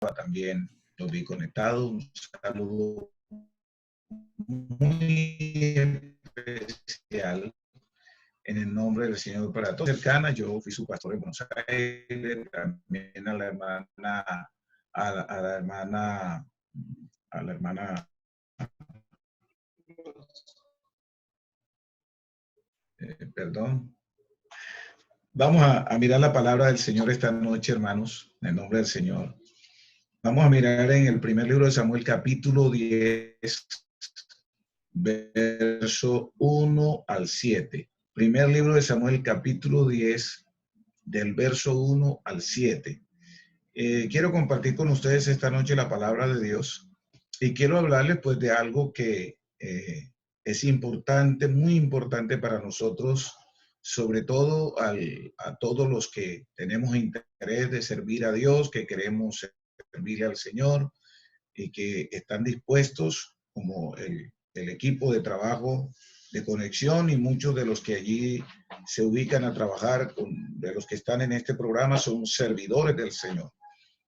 también los vi conectados. Un saludo muy especial en el nombre del Señor para todos. Cercana, yo fui su pastor en Buenos Aires, también a la hermana, a la hermana, a la hermana, perdón. Vamos a mirar la palabra del Señor esta noche, hermanos, en el nombre del Señor. Vamos a mirar en el primer libro de Samuel, capítulo 10, verso 1 al 7. Primer libro de Samuel, capítulo 10, del verso 1 al 7. Quiero compartir con ustedes esta noche la palabra de Dios y quiero hablarles pues de algo que es importante, muy importante para nosotros, sobre todo a todos los que tenemos interés de servir a Dios, que queremos servirle al Señor y que están dispuestos, como el equipo de trabajo de conexión y muchos de los que allí se ubican a trabajar, de los que están en este programa, son servidores del Señor.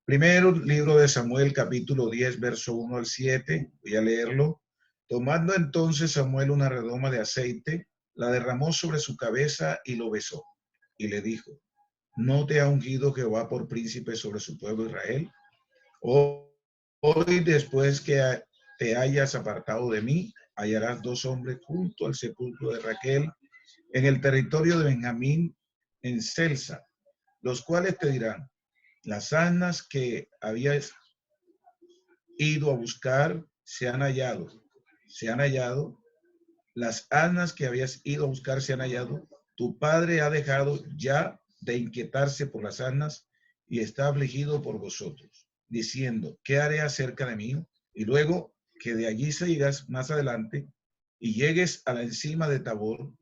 Primero, libro de Samuel, capítulo 10, verso 1 al 7. Voy a leerlo. Tomando entonces Samuel una redoma de aceite, la derramó sobre su cabeza y lo besó. Y le dijo, ¿no te ha ungido Jehová por príncipe sobre su pueblo Israel? Hoy, después que te hayas apartado de mí, hallarás dos hombres junto al sepulcro de Raquel en el territorio de Benjamín, en Selsa, los cuales te dirán, las asnas que habías ido a buscar se han hallado. Las asnas que habías ido a buscar se han hallado. Tu padre ha dejado ya de inquietarse por las asnas y está afligido por vosotros, diciendo, ¿qué haré acerca de mí? Y luego que de allí sigas más adelante y llegues a la encima de Tabor,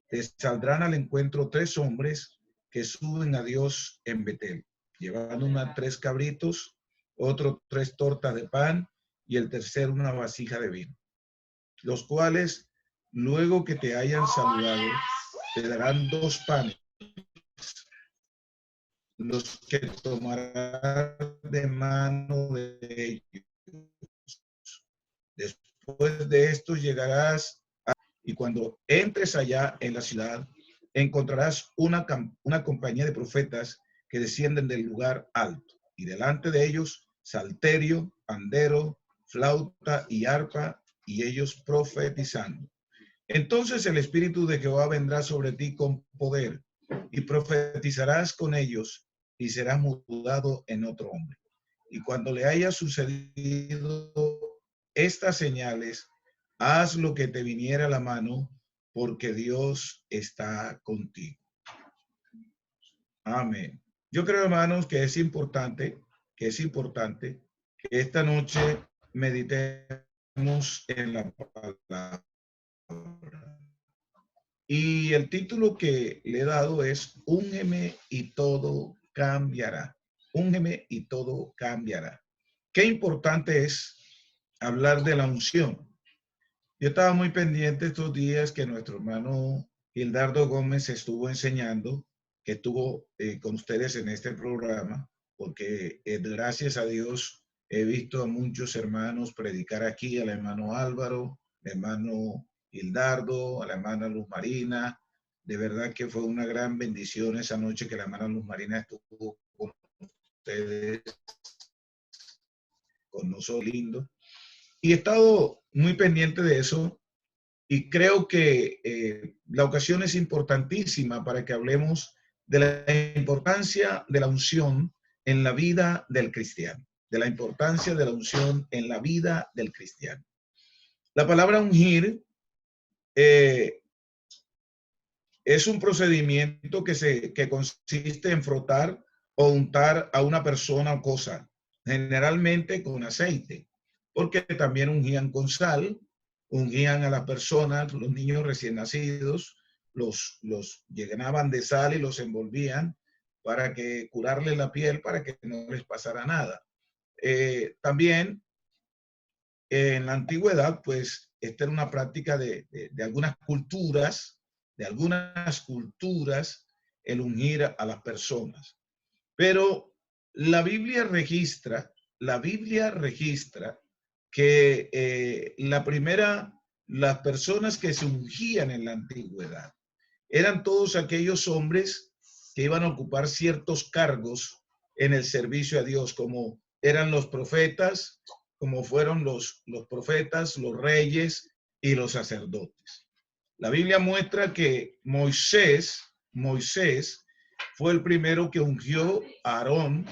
te saldrán al encuentro tres hombres que suben a Dios en Betel, llevando 3 cabritos, otro 3 tortas de pan y el tercero una vasija de vino, los cuales, luego que te hayan saludado, te darán 2 panes, los que tomarás de mano de ellos. Después de esto llegarás y cuando entres allá en la ciudad, encontrarás una compañía de profetas que descienden del lugar alto, y delante de ellos salterio, pandero, flauta y arpa, y ellos profetizando. Entonces el Espíritu de Jehová vendrá sobre ti con poder, y profetizarás con ellos, y serás mudado en otro hombre. Y cuando le haya sucedido estas señales, haz lo que te viniera a la mano, porque Dios está contigo. Amén. Yo creo, hermanos, que es importante que esta noche meditemos en la palabra. Y el título que le he dado es Úngeme y todo cambiará. Úngeme y todo cambiará. Qué importante es hablar de la unción. Yo estaba muy pendiente estos días que nuestro hermano Gildardo Gómez estuvo enseñando, que estuvo con ustedes en este programa, porque gracias a Dios he visto a muchos hermanos predicar aquí, al hermano Álvaro, al hermano Gildardo, a la hermana Luz Marina. De verdad que fue una gran bendición esa noche que la hermana Luz Marina estuvo con ustedes, con nosotros, lindo. Y he estado muy pendiente de eso y creo que la ocasión es importantísima para que hablemos de la importancia de la unción en la vida del cristiano, de la importancia de la unción en la vida del cristiano. La palabra ungir es un procedimiento que consiste en frotar o untar a una persona o cosa, generalmente con aceite, porque también ungían con sal, ungían a las personas, los niños recién nacidos, los llenaban de sal y los envolvían para que curarles la piel, para que no les pasara nada. También en la antigüedad, pues, esta era una práctica de algunas culturas, el ungir a las personas. Pero la Biblia registra la Biblia registra que las personas que se ungían en la antigüedad eran todos aquellos hombres que iban a ocupar ciertos cargos en el servicio a Dios, como eran los profetas, como fueron los profetas, los reyes y los sacerdotes. La Biblia muestra que Moisés fue el primero que ungió a Aarón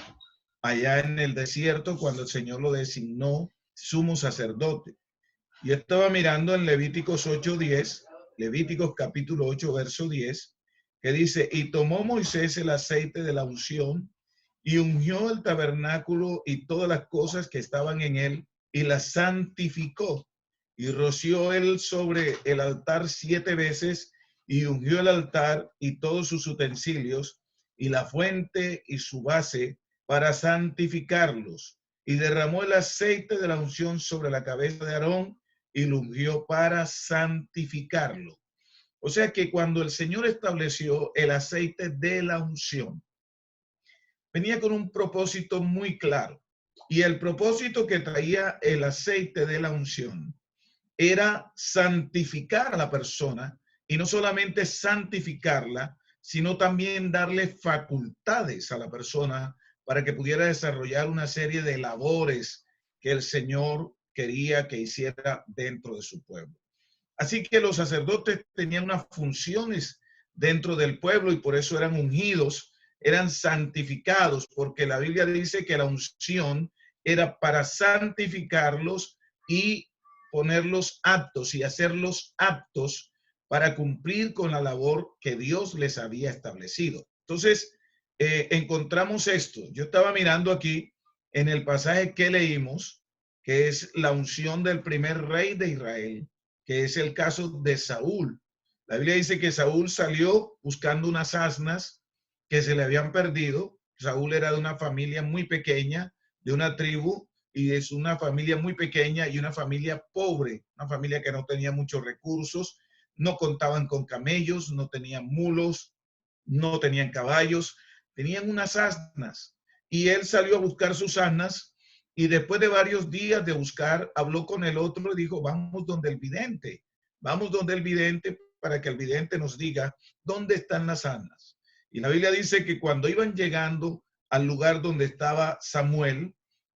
allá en el desierto cuando el Señor lo designó sumo sacerdote. Yo estaba mirando en Levíticos 8:10, Levíticos capítulo 8, verso 10, que dice, y tomó Moisés el aceite de la unción y ungió el tabernáculo y todas las cosas que estaban en él y las santificó. Y roció él sobre el altar 7 veces y ungió el altar y todos sus utensilios y la fuente y su base para santificarlos. Y derramó el aceite de la unción sobre la cabeza de Aarón y lo ungió para santificarlo. O sea que cuando el Señor estableció el aceite de la unción, venía con un propósito muy claro. Y el propósito que traía el aceite de la unción era santificar a la persona, y no solamente santificarla, sino también darle facultades a la persona para que pudiera desarrollar una serie de labores que el Señor quería que hiciera dentro de su pueblo. Así que los sacerdotes tenían unas funciones dentro del pueblo y por eso eran ungidos, eran santificados, porque la Biblia dice que la unción era para santificarlos y ponerlos aptos y hacerlos aptos para cumplir con la labor que Dios les había establecido. Entonces, encontramos esto. Yo estaba mirando aquí en el pasaje que leímos, que es la unción del primer rey de Israel, que es el caso de Saúl. La Biblia dice que Saúl salió buscando unas asnas que se le habían perdido. Saúl era de una familia muy pequeña, de una tribu, y es una familia muy pequeña y una familia pobre, una familia que no tenía muchos recursos, no contaban con camellos, no tenían mulos, no tenían caballos, tenían unas asnas. Y él salió a buscar sus asnas y después de varios días de buscar, habló con el otro y dijo, vamos donde el vidente para que el vidente nos diga dónde están las asnas. Y la Biblia dice que cuando iban llegando al lugar donde estaba Samuel,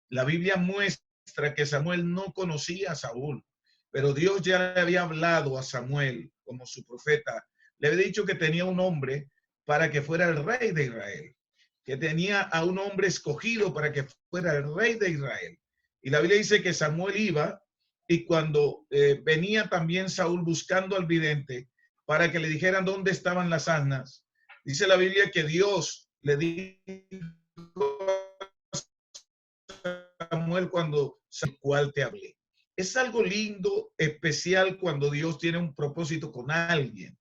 la Biblia muestra que Samuel no conocía a Saúl, pero Dios ya le había hablado a Samuel como su profeta. Le había dicho que tenía un hombre para que fuera el rey de Israel, que tenía a un hombre escogido para que fuera el rey de Israel. Y la Biblia dice que Samuel iba y cuando venía también Saúl buscando al vidente para que le dijeran dónde estaban las asnas, dice la Biblia que Dios le dijo a Samuel cuando cual te hablé. Es algo lindo, especial cuando Dios tiene un propósito con alguien.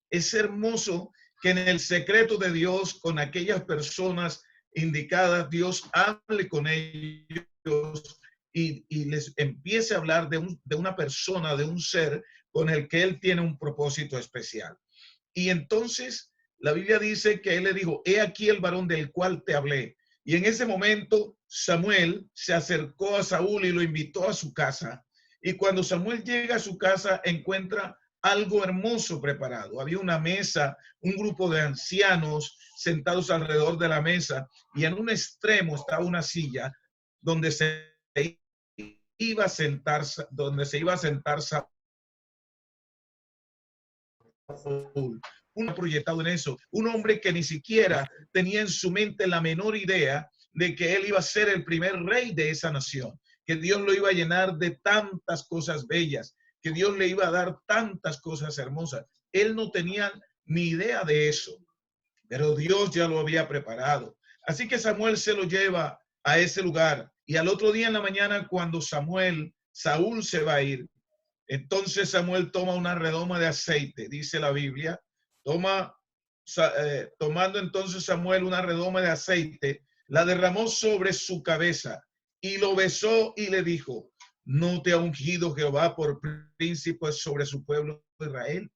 Es hermoso que en el secreto de Dios, con aquellas personas indicadas, Dios hable con ellos y les empiece a hablar de una persona, de un ser con el que Él tiene un propósito especial. Y entonces la Biblia dice que Él le dijo, he aquí el varón del cual te hablé. Y en ese momento Samuel se acercó a Saúl y lo invitó a su casa. Y cuando Samuel llega a su casa, encuentra algo hermoso preparado. Había una mesa, un grupo de ancianos sentados alrededor de la mesa y en un extremo estaba una silla donde se iba a sentar, Saúl. Un proyectado en eso, un hombre que ni siquiera tenía en su mente la menor idea de que él iba a ser el primer rey de esa nación, que Dios lo iba a llenar de tantas cosas bellas, que Dios le iba a dar tantas cosas hermosas. Él no tenía ni idea de eso, pero Dios ya lo había preparado. Así que Samuel se lo lleva a ese lugar y al otro día en la mañana cuando Saúl se va a ir, entonces Samuel toma una redoma de aceite, dice la Biblia, tomando entonces Samuel una redoma de aceite, la derramó sobre su cabeza y lo besó y le dijo, ¿no te ha ungido Jehová por príncipe sobre su pueblo Israel?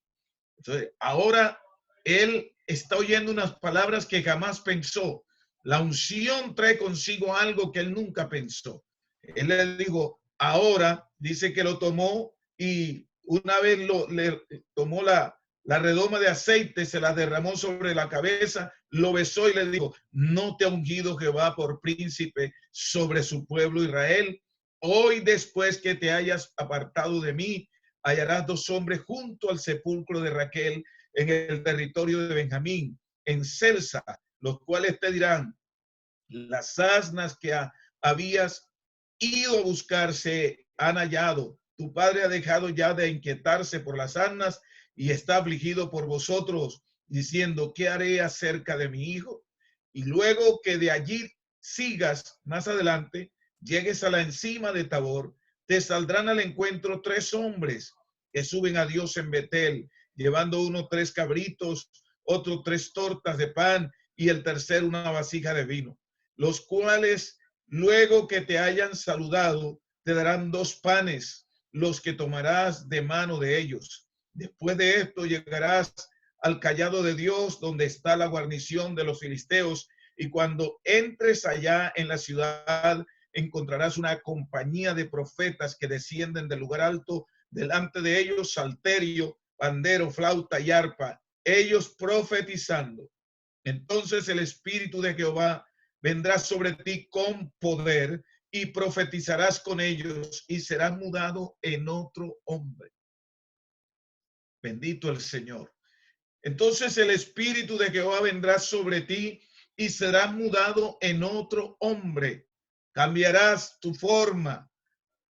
Entonces, ahora él está oyendo unas palabras que jamás pensó. La unción trae consigo algo que él nunca pensó. Él le dijo, ahora dice que lo tomó y una vez le tomó la redoma de aceite, se la derramó sobre la cabeza, lo besó y le dijo, ¿no te ha ungido Jehová por príncipe sobre su pueblo Israel? Hoy, después que te hayas apartado de mí, hallarás dos hombres junto al sepulcro de Raquel en el territorio de Benjamín, en Celsa, los cuales te dirán, las asnas que habías ido a buscar se han hallado. Tu padre ha dejado ya de inquietarse por las asnas y está afligido por vosotros, diciendo, ¿qué haré acerca de mi hijo? Y luego que de allí sigas más adelante, llegues a la encima de Tabor, te saldrán al encuentro tres hombres que suben a Dios en Betel, llevando uno 3 cabritos, otro 3 tortas de pan y el tercero una vasija de vino, los cuales luego que te hayan saludado, te darán 2 panes, los que tomarás de mano de ellos. Después de esto llegarás al callado de Dios, donde está la guarnición de los filisteos, y cuando entres allá en la ciudad, encontrarás una compañía de profetas que descienden del lugar alto, delante de ellos salterio, pandero, flauta y arpa, ellos profetizando. Entonces el Espíritu de Jehová vendrá sobre ti con poder y profetizarás con ellos y serás mudado en otro hombre. Bendito el Señor. Entonces el Espíritu de Jehová vendrá sobre ti y serás mudado en otro hombre. Cambiarás tu forma,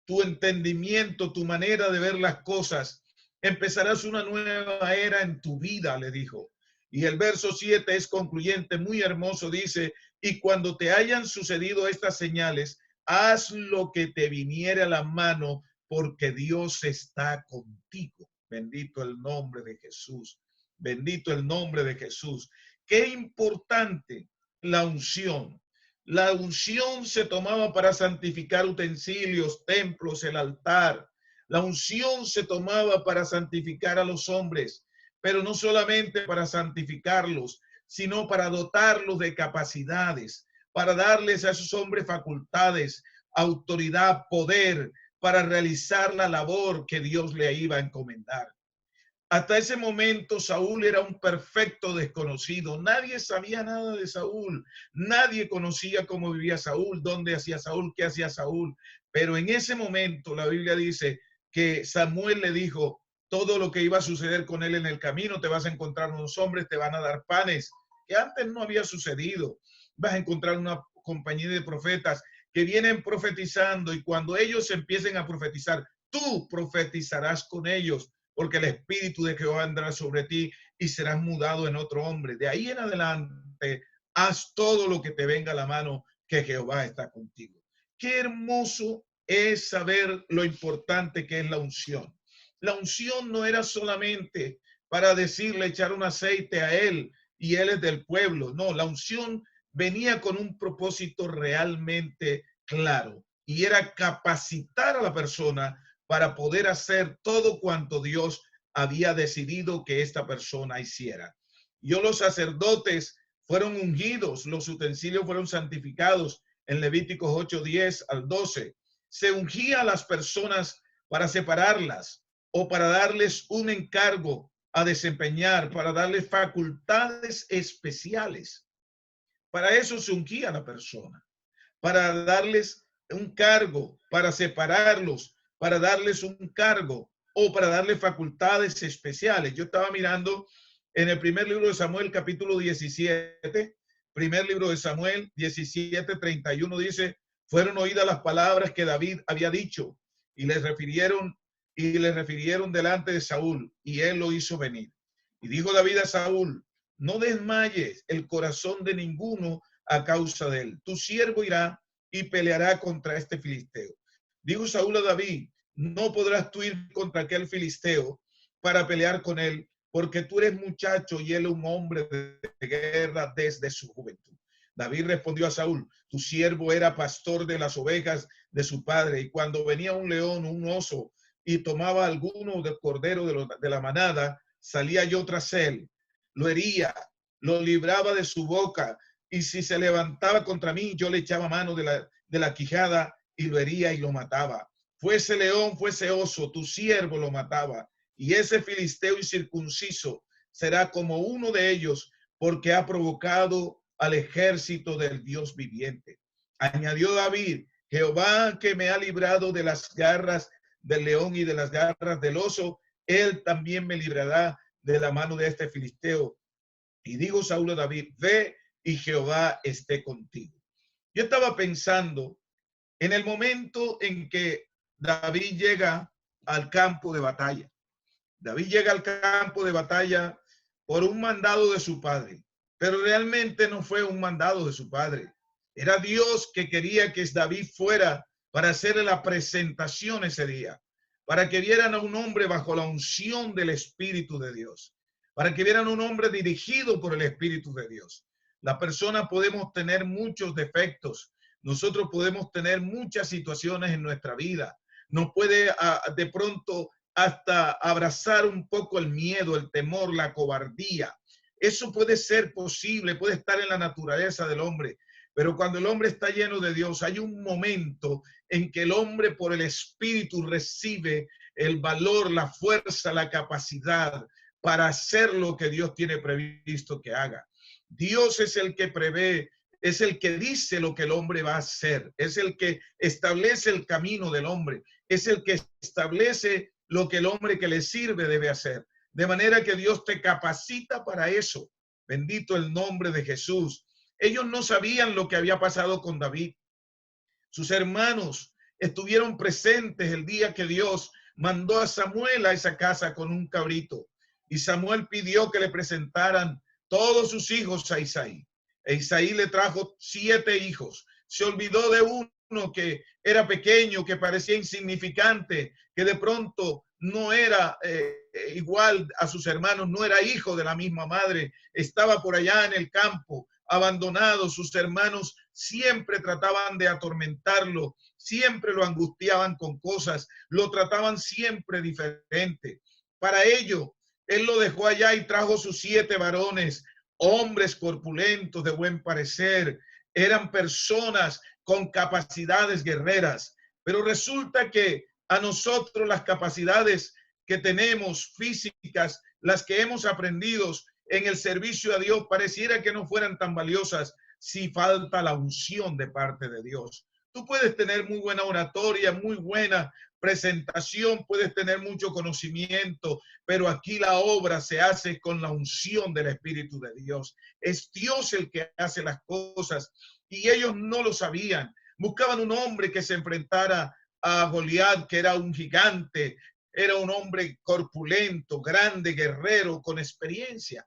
tu entendimiento, tu manera de ver las cosas. Empezarás una nueva era en tu vida, le dijo. Y el verso 7 es concluyente, muy hermoso, dice, y cuando te hayan sucedido estas señales, haz lo que te viniere a la mano, porque Dios está contigo. Bendito el nombre de Jesús. Bendito el nombre de Jesús. Qué importante la unción. La unción se tomaba para santificar utensilios, templos, el altar. La unción se tomaba para santificar a los hombres, pero no solamente para santificarlos, sino para dotarlos de capacidades, para darles a esos hombres facultades, autoridad, poder, para realizar la labor que Dios le iba a encomendar. Hasta ese momento Saúl era un perfecto desconocido. Nadie sabía nada de Saúl. Nadie conocía cómo vivía Saúl, dónde hacía Saúl, qué hacía Saúl. Pero en ese momento la Biblia dice que Samuel le dijo todo lo que iba a suceder con él en el camino. Te vas a encontrar unos hombres, te van a dar panes, que antes no había sucedido. Vas a encontrar una compañía de profetas que vienen profetizando y cuando ellos empiecen a profetizar, tú profetizarás con ellos, porque el Espíritu de Jehová vendrá sobre ti y serás mudado en otro hombre. De ahí en adelante, haz todo lo que te venga a la mano, que Jehová está contigo. Qué hermoso es saber lo importante que es la unción. La unción no era solamente para decirle, echar un aceite a él y él es del pueblo. No, la unción venía con un propósito realmente claro y era capacitar a la persona para poder hacer todo cuanto Dios había decidido que esta persona hiciera. Los sacerdotes fueron ungidos, los utensilios fueron santificados en Levíticos 8:10 al 12. Se ungía a las personas para separarlas o para darles un encargo a desempeñar, para darles facultades especiales. Para eso se ungía a la persona, para darles un cargo, para separarlos, para darles un cargo o para darles facultades especiales. Yo estaba mirando en el primer libro de Samuel, capítulo 17, primer libro de Samuel 17:31 dice, fueron oídas las palabras que David había dicho y les refirieron delante de Saúl y él lo hizo venir. Y dijo David a Saúl, no desmayes el corazón de ninguno a causa de él. Tu siervo irá y peleará contra este filisteo. Dijo Saúl a David, no podrás tú ir contra aquel filisteo para pelear con él, porque tú eres muchacho y él un hombre de guerra desde su juventud. David respondió a Saúl, tu siervo era pastor de las ovejas de su padre, y cuando venía un león o un oso y tomaba alguno del cordero de la manada, salía yo tras él, lo hería, lo libraba de su boca, y si se levantaba contra mí, yo le echaba mano de la quijada y lo hería y lo mataba. Fuese león, fuese oso, tu siervo lo mataba. Y ese filisteo incircunciso será como uno de ellos, porque ha provocado al ejército del Dios viviente. Añadió David, Jehová que me ha librado de las garras del león y de las garras del oso, él también me librará de la mano de este filisteo. Y dijo Saúl a David, ve y Jehová esté contigo. Yo estaba pensando en el momento en que David llega al campo de batalla. David llega al campo de batalla por un mandado de su padre, pero realmente no fue un mandado de su padre. Era Dios que quería que David fuera para hacerle la presentación ese día, para que vieran a un hombre bajo la unción del Espíritu de Dios, para que vieran a un hombre dirigido por el Espíritu de Dios. Las personas podemos tener muchos defectos, nosotros podemos tener muchas situaciones en nuestra vida, nos puede de pronto hasta abrazar un poco el miedo, el temor, la cobardía. Eso puede ser posible, puede estar en la naturaleza del hombre, pero cuando el hombre está lleno de Dios, hay un momento en que el hombre por el Espíritu recibe el valor, la fuerza, la capacidad para hacer lo que Dios tiene previsto que haga. Dios es el que prevé, es el que dice lo que el hombre va a hacer, es el que establece el camino del hombre, es el que establece lo que el hombre que le sirve debe hacer. De manera que Dios te capacita para eso. Bendito el nombre de Jesús. Ellos no sabían lo que había pasado con David. Sus hermanos estuvieron presentes el día que Dios mandó a Samuel a esa casa con un cabrito. Y Samuel pidió que le presentaran todos sus hijos a Isaí. E Isaí le trajo 7 hijos. Se olvidó de uno que era pequeño, que parecía insignificante, que de pronto no era igual a sus hermanos, no era hijo de la misma madre, estaba por allá en el campo, abandonado. Sus hermanos siempre trataban de atormentarlo, siempre lo angustiaban con cosas, lo trataban siempre diferente. Para ello, él lo dejó allá y trajo sus 7 varones, hombres corpulentos, de buen parecer, eran personas con capacidades guerreras, pero resulta que a nosotros las capacidades que tenemos físicas, las que hemos aprendido en el servicio a Dios, pareciera que no fueran tan valiosas si falta la unción de parte de Dios. Tú puedes tener muy buena oratoria, muy buena presentación, puedes tener mucho conocimiento, pero aquí la obra se hace con la unción del Espíritu de Dios. Es Dios el que hace las cosas y ellos no lo sabían. Buscaban un hombre que se enfrentara a Goliat, que era un gigante, era un hombre corpulento, grande, guerrero, con experiencia.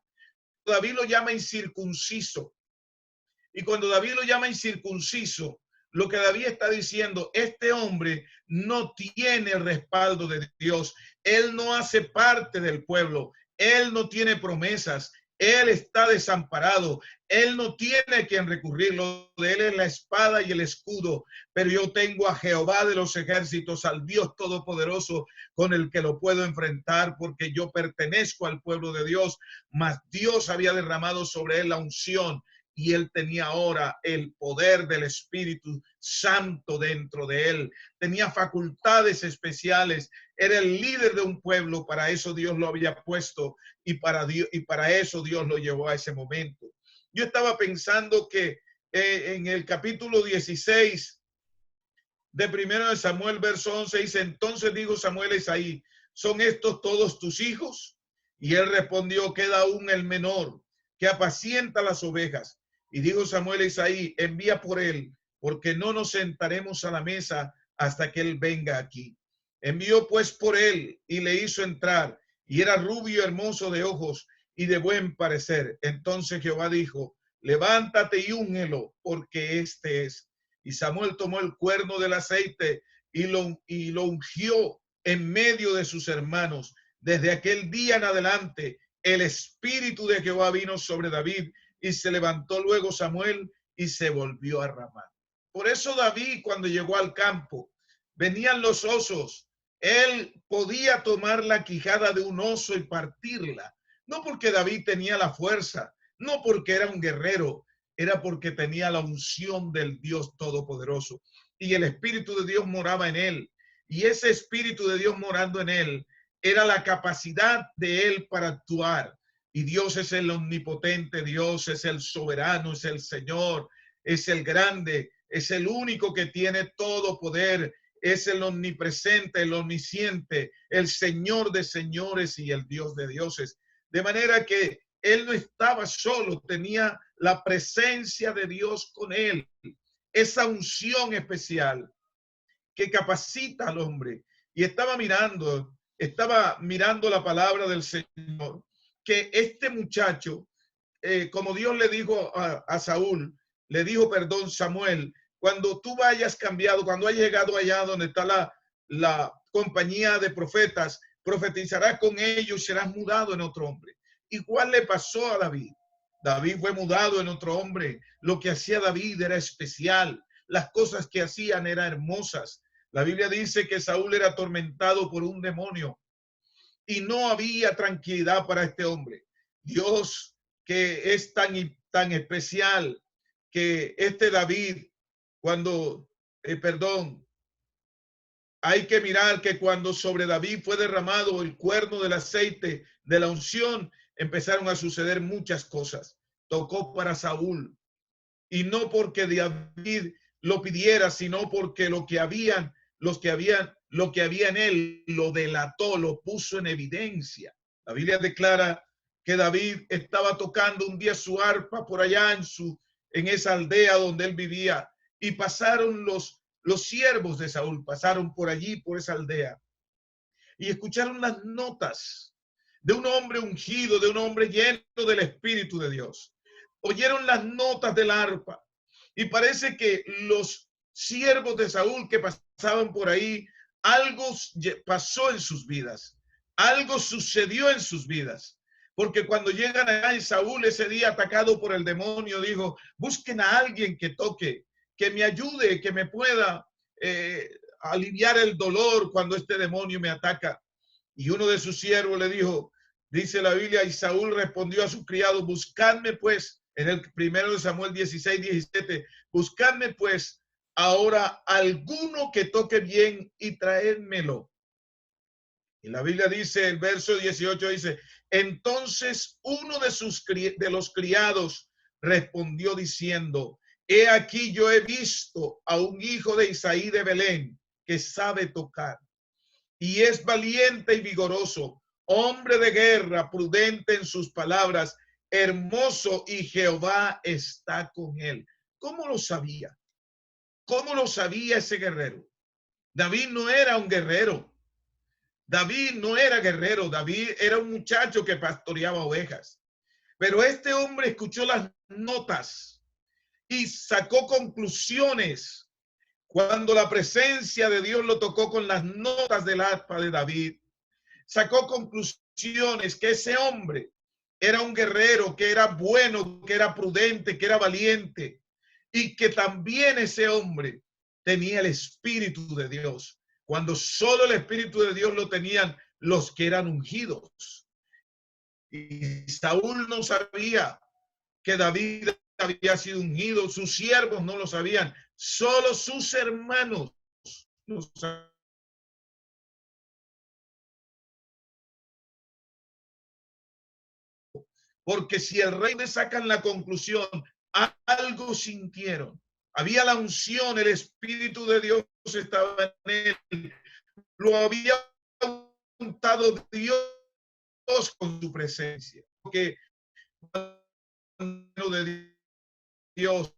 David lo llama incircunciso. Y cuando David lo llama incircunciso, lo que David está diciendo, este hombre no tiene el respaldo de Dios. Él no hace parte del pueblo. Él no tiene promesas. Él está desamparado. Él no tiene a quien recurrir. Lo de él es la espada y el escudo. Pero yo tengo a Jehová de los ejércitos, al Dios todopoderoso, con el que lo puedo enfrentar, porque yo pertenezco al pueblo de Dios. Mas Dios había derramado sobre él la unción y él tenía ahora el poder del Espíritu Santo dentro de él. Tenía facultades especiales. Era el líder de un pueblo. Para eso Dios lo había puesto y para eso Dios lo llevó a ese momento. Yo estaba pensando que en el capítulo 16 de 1 de Samuel, verso 11, dice, entonces dijo Samuel a Isaí, ¿son estos todos tus hijos? Y él respondió, queda aún el menor, que apacienta las ovejas. Y dijo Samuel a Isaí, envía por él, porque no nos sentaremos a la mesa hasta que él venga aquí. Envió pues por él y le hizo entrar, y era rubio, hermoso de ojos y de buen parecer. Entonces Jehová dijo, levántate y úngelo, porque este es. Y Samuel tomó el cuerno del aceite y lo ungió en medio de sus hermanos. Desde aquel día en adelante, el espíritu de Jehová vino sobre David, y se levantó luego Samuel y se volvió a Ramá. Por eso David, cuando llegó al campo, venían los osos. Él podía tomar la quijada de un oso y partirla. No porque David tenía la fuerza, no porque era un guerrero, era porque tenía la unción del Dios Todopoderoso. y el Espíritu de Dios moraba en él. Y ese Espíritu de Dios morando en él era la capacidad de él para actuar. Y Dios es el omnipotente, Dios es el soberano, es el Señor, es el grande, es el único que tiene todo poder, es el omnipresente, el omnisciente, el Señor de señores y el Dios de dioses. De manera que él no estaba solo, tenía la presencia de Dios con él, esa unción especial que capacita al hombre. Y estaba mirando la palabra del Señor, que este muchacho, como Dios le dijo a Saúl, le dijo, perdón, Samuel, cuando tú vayas cambiado, cuando hayas llegado allá donde está la compañía de profetas, profetizarás con ellos y serás mudado en otro hombre. Igual le pasó a David. David fue mudado en otro hombre. Lo que hacía David era especial. Las cosas que hacían eran hermosas. La Biblia dice que Saúl era atormentado por un demonio y no había tranquilidad para este hombre. Dios, que es tan especial, que este David, cuando, hay que mirar que cuando sobre David fue derramado el cuerno del aceite de la unción, empezaron a suceder muchas cosas. Tocó para Saúl, y no porque David lo pidiera, sino porque lo que había en él lo delató, lo puso en evidencia. La Biblia declara que David estaba tocando un día su arpa por allá en esa aldea donde él vivía, y pasaron los siervos de Saúl, pasaron por allí, por esa aldea, y escucharon las notas de un hombre ungido, de un hombre lleno del Espíritu de Dios. Oyeron las notas del arpa, y parece que los siervos de Saúl que pasaban por ahí, algo pasó en sus vidas, algo sucedió en sus vidas. Porque cuando llegan allá, Saúl ese día atacado por el demonio dijo, busquen a alguien que toque, que me ayude, que me pueda aliviar el dolor cuando este demonio me ataca. Y uno de sus siervos le dijo, dice la Biblia, y Saúl respondió a su criado, buscadme pues, en el primero de Samuel 16:17, buscadme pues ahora alguno que toque bien y traédmelo. Y la Biblia dice, el verso 18 dice, entonces uno de los criados respondió diciendo, he aquí yo he visto a un hijo de Isaí de Belén que sabe tocar y es valiente y vigoroso, hombre de guerra, prudente en sus palabras, hermoso, y Jehová está con él. ¿Cómo lo sabía? ¿Cómo lo sabía ese guerrero? David no era un guerrero. David no era guerrero. David era un muchacho que pastoreaba ovejas. Pero este hombre escuchó las notas y sacó conclusiones. Cuando la presencia de Dios lo tocó con las notas del arpa de David, sacó conclusiones que ese hombre era un guerrero, que era bueno, que era prudente, que era valiente, y que también ese hombre tenía el Espíritu de Dios, cuando solo el Espíritu de Dios lo tenían los que eran ungidos. Y Saúl no sabía que David había sido ungido, sus siervos no lo sabían, solo sus hermanos lo sabían. Porque si el rey le sacan la conclusión, algo sintieron. Había la unción, el Espíritu de Dios estaba en él. Lo había untado Dios con su presencia. Porque de Dios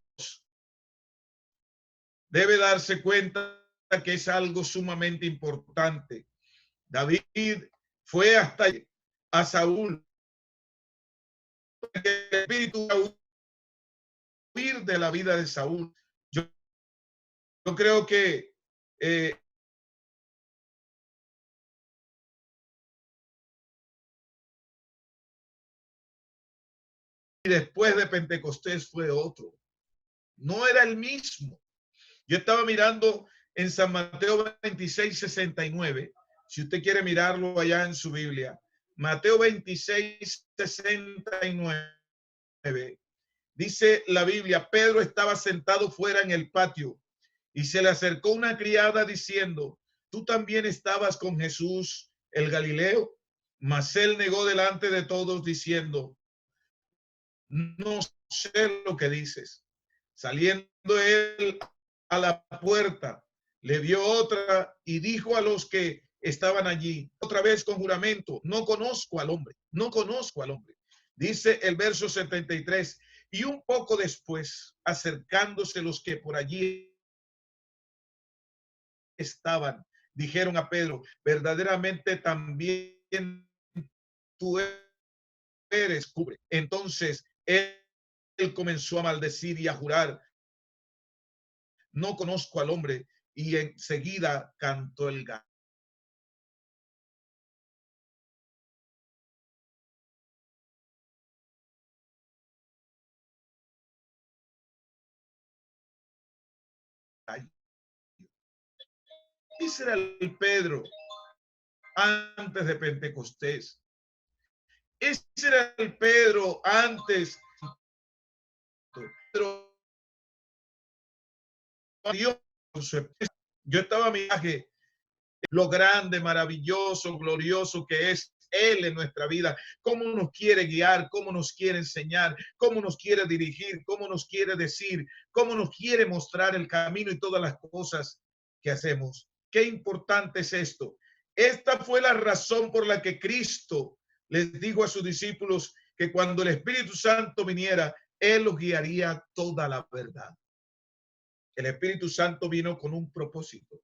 debe darse cuenta que es algo sumamente importante. David fue hasta a Saúl. El Espíritu huir de la vida de Saúl. Yo creo que y después de Pentecostés fue otro. No era el mismo. Yo estaba mirando en San Mateo 26:69. Si usted quiere mirarlo allá en su Biblia. Mateo 26:69. Dice la Biblia, Pedro estaba sentado fuera en el patio Y se le acercó una criada diciendo: ¿tú también estabas con Jesús el Galileo? Mas él negó delante de todos diciendo: no sé lo que dices. Saliendo él a la puerta, le dio otra y dijo a los que estaban allí, otra vez con juramento: no conozco al hombre, no conozco al hombre. Dice el verso 73, y un poco después, acercándose los que por allí estaban, dijeron a Pedro: verdaderamente también tú eres cubre. Entonces él comenzó a maldecir y a jurar: no conozco al hombre. Y enseguida cantó el gallo. Ese era el Pedro antes de Pentecostés. Ese era el Pedro antes. Pedro, Dios, yo estaba a mi viaje, lo grande, maravilloso, glorioso que es Él en nuestra vida, cómo nos quiere guiar, cómo nos quiere enseñar, cómo nos quiere dirigir, cómo nos quiere decir, cómo nos quiere mostrar el camino y todas las cosas que hacemos. Qué importante es esto. Esta fue la razón por la que Cristo les dijo a sus discípulos que cuando el Espíritu Santo viniera, Él los guiaría toda la verdad. El Espíritu Santo vino con un propósito.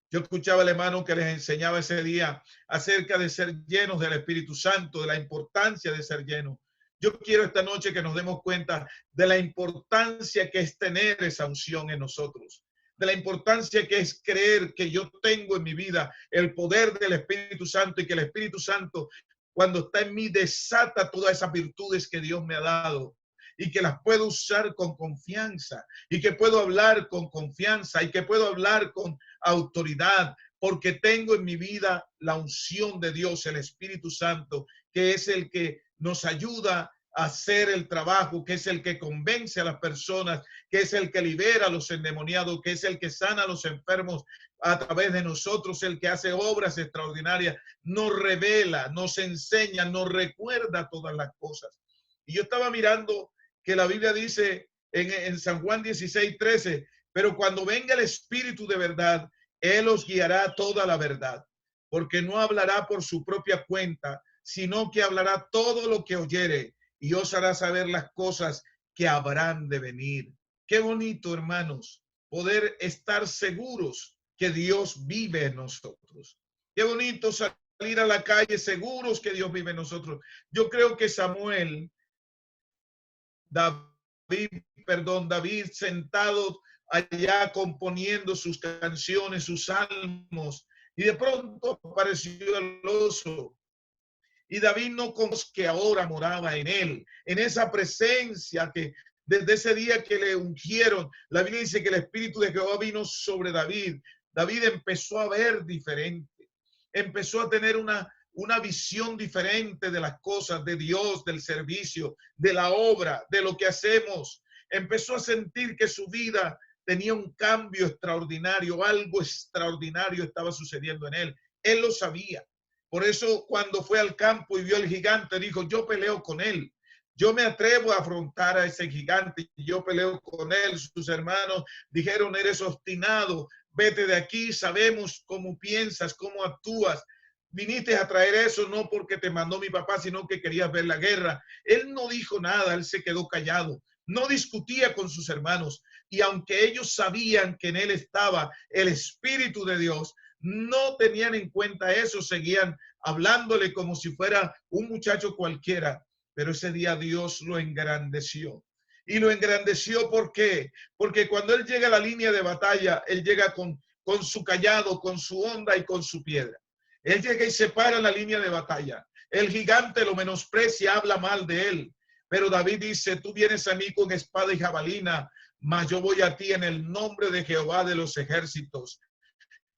Yo escuchaba al hermano que les enseñaba ese día acerca de ser llenos del Espíritu Santo, de la importancia de ser llenos. Yo quiero esta noche que nos demos cuenta de la importancia que es tener esa unción en nosotros, de la importancia que es creer que yo tengo en mi vida el poder del Espíritu Santo y que el Espíritu Santo, cuando está en mí, desata todas esas virtudes que Dios me ha dado y que las puedo usar con confianza y que puedo hablar con confianza y que puedo hablar con autoridad, porque tengo en mi vida la unción de Dios, el Espíritu Santo, que es el que nos ayuda a hacer el trabajo, que es el que convence a las personas, que es el que libera a los endemoniados, que es el que sana a los enfermos a través de nosotros, el que hace obras extraordinarias, nos revela, nos enseña, nos recuerda todas las cosas. Y yo estaba mirando que la Biblia dice en San Juan 16:13, pero cuando venga el Espíritu de verdad, Él os guiará toda la verdad, porque no hablará por su propia cuenta, sino que hablará todo lo que oyere y os hará saber las cosas que habrán de venir. Qué bonito, hermanos, poder estar seguros que Dios vive en nosotros. Qué bonito salir a la calle seguros que Dios vive en nosotros. Yo creo que David sentado allá componiendo sus canciones, sus salmos, y de pronto apareció el oso. Y David no conoce que ahora moraba en él, en esa presencia que desde ese día que le ungieron, la Biblia dice que el Espíritu de Jehová vino sobre David. David empezó a ver diferente, empezó a tener una visión diferente de las cosas, de Dios, del servicio, de la obra, de lo que hacemos. Empezó a sentir que su vida tenía un cambio extraordinario, algo extraordinario estaba sucediendo en él. Él lo sabía. Por eso cuando fue al campo y vio al gigante, dijo: yo peleo con él. Yo me atrevo a afrontar a ese gigante y yo peleo con él. Sus hermanos dijeron: eres obstinado, vete de aquí, sabemos cómo piensas, cómo actúas. Viniste a traer eso no porque te mandó mi papá, sino que querías ver la guerra. Él no dijo nada, él se quedó callado. No discutía con sus hermanos. Y aunque ellos sabían que en él estaba el Espíritu de Dios, no tenían en cuenta eso, seguían hablándole como si fuera un muchacho cualquiera. Pero ese día Dios lo engrandeció. Y lo engrandeció, ¿por qué? Porque cuando él llega a la línea de batalla, él llega con su callado, con su honda y con su piedra. Él llega y se para en la línea de batalla. El gigante lo menosprecia, habla mal de él. Pero David dice: tú vienes a mí con espada y jabalina, mas yo voy a ti en el nombre de Jehová de los ejércitos.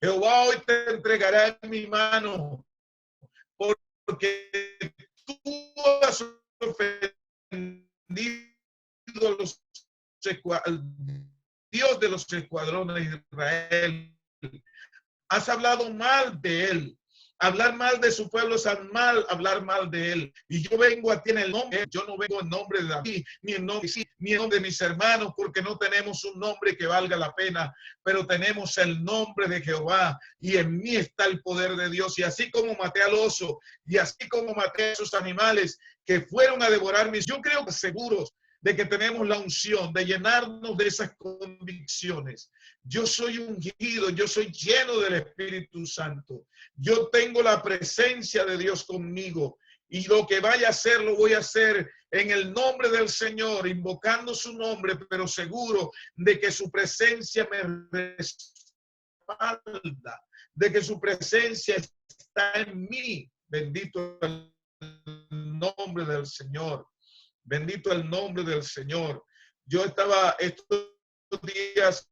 Jehová hoy te entregará en mi mano, porque tú has ofendido a los Dios de los escuadrones de Israel. Has hablado mal de él. Hablar mal de su pueblo es hablar mal de él. Y yo vengo a ti en el nombre, yo no vengo en nombre de David, ni en nombre de mis hermanos, porque no tenemos un nombre que valga la pena, pero tenemos el nombre de Jehová, y en mí está el poder de Dios. Y así como maté al oso, y así como maté a esos animales que fueron a devorar mis, yo creo que seguros de que tenemos la unción de llenarnos de esas convicciones. Yo soy ungido, yo soy lleno del Espíritu Santo. Yo tengo la presencia de Dios conmigo, y lo que vaya a hacer lo voy a hacer en el nombre del Señor, invocando su nombre, pero seguro de que su presencia me respalda, de que su presencia está en mí. Bendito el nombre del Señor. Bendito el nombre del Señor. Yo estaba estos días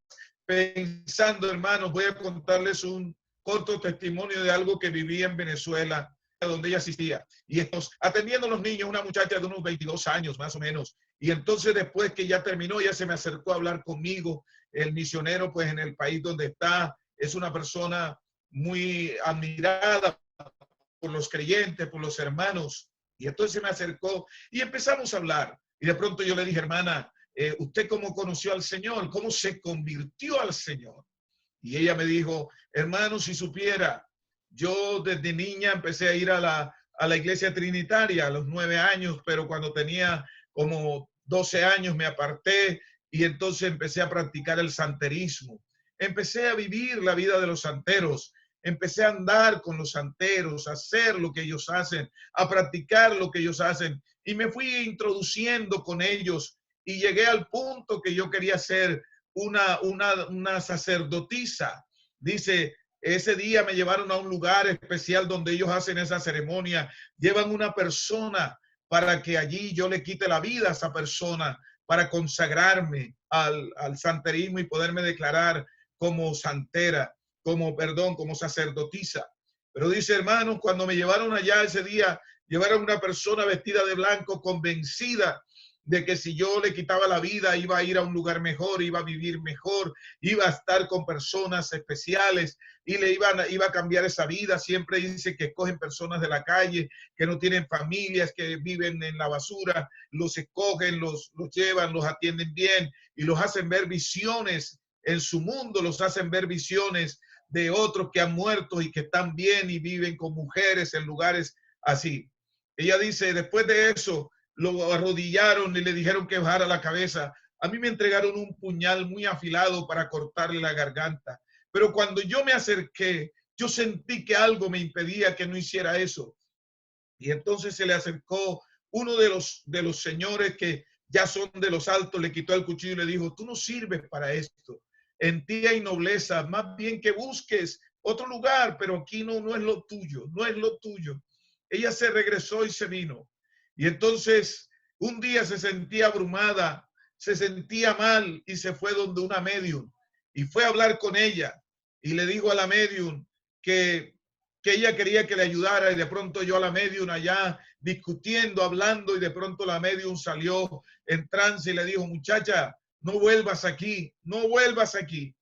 pensando, hermanos, voy a contarles un corto testimonio de algo que viví en Venezuela, donde ella asistía. Y atendiendo a los niños, una muchacha de unos 22 años, más o menos. Y entonces, después que ya terminó, ella se me acercó a hablar conmigo. El misionero, pues, en el país donde está, es una persona muy admirada por los creyentes, por los hermanos. Y entonces se me acercó y empezamos a hablar. Y de pronto yo le dije, hermana, ¿usted cómo conoció al Señor? ¿Cómo se convirtió al Señor? Y ella me dijo, hermano, si supiera, yo desde niña empecé a ir a la iglesia trinitaria a los 9 años, pero cuando tenía como 12 años me aparté y entonces empecé a practicar el santerismo. Empecé a vivir la vida de los santeros. Empecé a andar con los santeros, a hacer lo que ellos hacen, a practicar lo que ellos hacen. Y me fui introduciendo con ellos y llegué al punto que yo quería ser una sacerdotisa. Dice, ese día me llevaron a un lugar especial donde ellos hacen esa ceremonia. Llevan una persona para que allí yo le quite la vida a esa persona, para consagrarme al santerismo y poderme declarar como santera, como sacerdotisa. Pero dice, hermanos, cuando me llevaron allá ese día, llevaron una persona vestida de blanco, convencida de que si yo le quitaba la vida iba a ir a un lugar mejor, iba a vivir mejor, iba a estar con personas especiales y iba a cambiar esa vida. Siempre dice que escogen personas de la calle, que no tienen familias, que viven en la basura, los escogen, los llevan, los atienden bien y los hacen ver visiones en su mundo, los hacen ver visiones de otros que han muerto y que están bien y viven con mujeres en lugares así. Ella dice, después de eso, lo arrodillaron y le dijeron que bajara la cabeza. A mí me entregaron un puñal muy afilado para cortarle la garganta. Pero cuando yo me acerqué, yo sentí que algo me impedía que no hiciera eso. Y entonces se le acercó uno de los señores que ya son de los altos, le quitó el cuchillo y le dijo, tú no sirves para esto. En ti hay nobleza, más bien que busques otro lugar, pero aquí no es lo tuyo, no es lo tuyo. Ella se regresó y se vino. Y entonces un día se sentía abrumada, se sentía mal y se fue donde una medium y fue a hablar con ella y le dijo a la medium que ella quería que le ayudara y de pronto yo a la medium allá discutiendo, hablando y de pronto la medium salió en trance y le dijo, muchacha, no vuelvas aquí, no vuelvas aquí,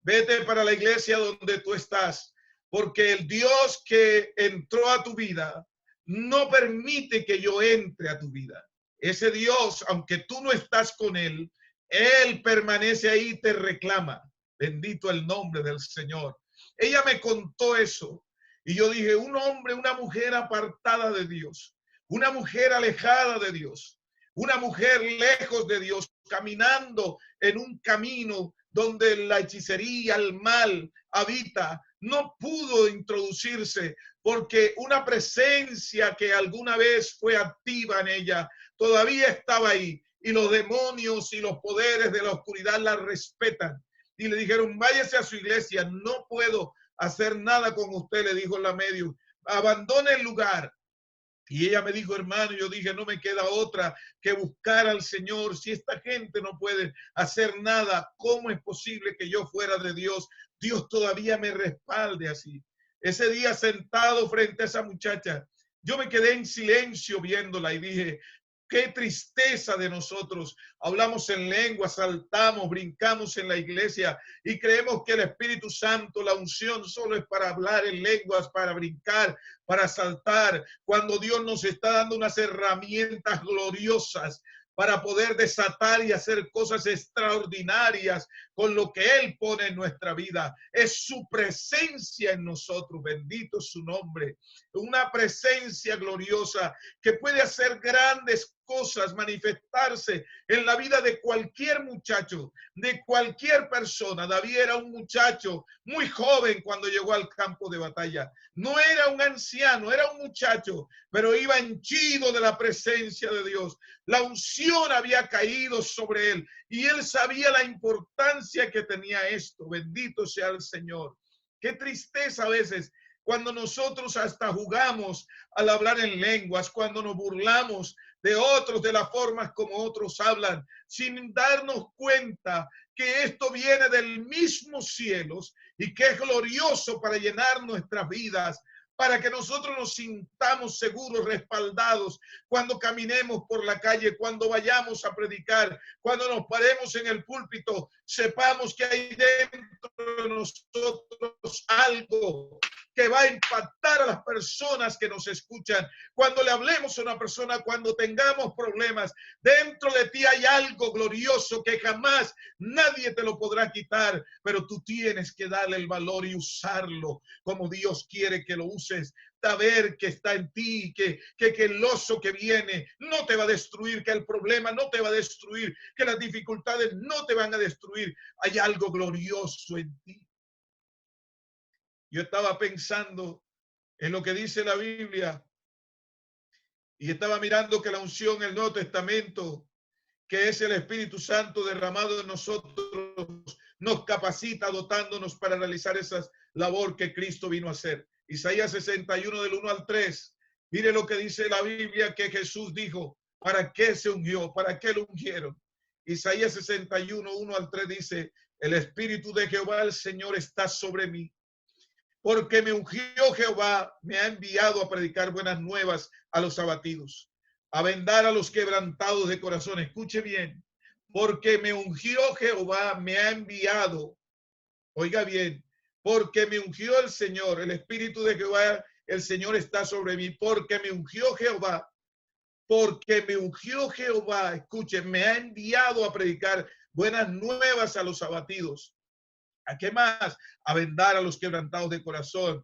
vete para la iglesia donde tú estás, porque el Dios que entró a tu vida no permite que yo entre a tu vida. Ese Dios, aunque tú no estás con él, él permanece ahí y te reclama. Bendito el nombre del Señor. Ella me contó eso y yo dije, un hombre, una mujer apartada de Dios, una mujer alejada de Dios, una mujer lejos de Dios, caminando en un camino donde la hechicería, el mal habita, no pudo introducirse porque una presencia que alguna vez fue activa en ella todavía estaba ahí y los demonios y los poderes de la oscuridad la respetan. Y le dijeron, váyase a su iglesia, no puedo hacer nada con usted, le dijo la medium, abandone el lugar. Y ella me dijo, hermano, yo dije, no me queda otra que buscar al Señor. Si esta gente no puede hacer nada, ¿cómo es posible que yo fuera de Dios? Dios todavía me respalde así. Ese día sentado frente a esa muchacha, yo me quedé en silencio viéndola y dije, Qué tristeza de nosotros. Hablamos en lengua, saltamos, brincamos en la iglesia y creemos que el Espíritu Santo, la unción solo es para hablar en lenguas, para brincar, para saltar, cuando Dios nos está dando unas herramientas gloriosas para poder desatar y hacer cosas extraordinarias con lo que Él pone en nuestra vida. Es su presencia en nosotros, bendito su nombre. Una presencia gloriosa que puede hacer grandes cosas, manifestarse en la vida de cualquier muchacho, de cualquier persona. David era un muchacho muy joven cuando llegó al campo de batalla. No era un anciano, era un muchacho, pero iba henchido de la presencia de Dios. La unción había caído sobre él y él sabía la importancia que tenía esto. Bendito sea el Señor. Qué tristeza a veces cuando nosotros hasta jugamos al hablar en lenguas, cuando nos burlamos de otros, de las formas como otros hablan, sin darnos cuenta que esto viene del mismo cielos y que es glorioso para llenar nuestras vidas, para que nosotros nos sintamos seguros, respaldados, cuando caminemos por la calle, cuando vayamos a predicar, cuando nos paremos en el púlpito, sepamos que hay dentro de nosotros algo que va a impactar a las personas que nos escuchan. Cuando le hablemos a una persona, cuando tengamos problemas, dentro de ti hay algo glorioso que jamás nadie te lo podrá quitar, pero tú tienes que darle el valor y usarlo como Dios quiere que lo uses. Saber que está en ti, que el oso que viene no te va a destruir, que el problema no te va a destruir, que las dificultades no te van a destruir. Hay algo glorioso en ti. Yo estaba pensando en lo que dice la Biblia y estaba mirando que la unción en el Nuevo Testamento, que es el Espíritu Santo derramado en nosotros, nos capacita dotándonos para realizar esa labor que Cristo vino a hacer. Isaías 61 del 1 al 3. Mire lo que dice la Biblia que Jesús dijo. ¿Para qué se ungió? ¿Para qué lo ungieron? Isaías 61, 1 al 3 dice, el Espíritu de Jehová el Señor está sobre mí, porque me ungió Jehová, me ha enviado a predicar buenas nuevas a los abatidos, a vendar a los quebrantados de corazón. Escuche bien, porque me ungió Jehová, me ha enviado, oiga bien, porque me ungió el Señor, el Espíritu de Jehová, el Señor está sobre mí, porque me ungió Jehová, escuche, me ha enviado a predicar buenas nuevas a los abatidos. ¿A qué más? A vendar a los quebrantados de corazón,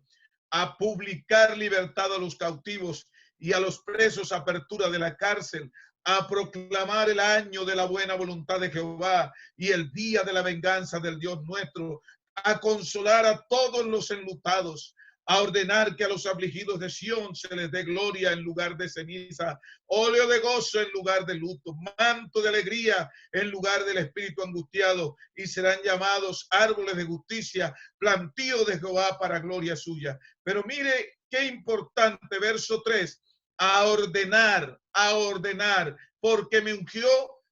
a publicar libertad a los cautivos y a los presos, apertura de la cárcel, a proclamar el año de la buena voluntad de Jehová y el día de la venganza del Dios nuestro, a consolar a todos los enlutados, a ordenar que a los afligidos de Sión se les dé gloria en lugar de ceniza, óleo de gozo en lugar de luto, manto de alegría en lugar del espíritu angustiado, y serán llamados árboles de justicia, plantío de Jehová para gloria suya. Pero mire qué importante, verso 3, a ordenar, porque me ungió,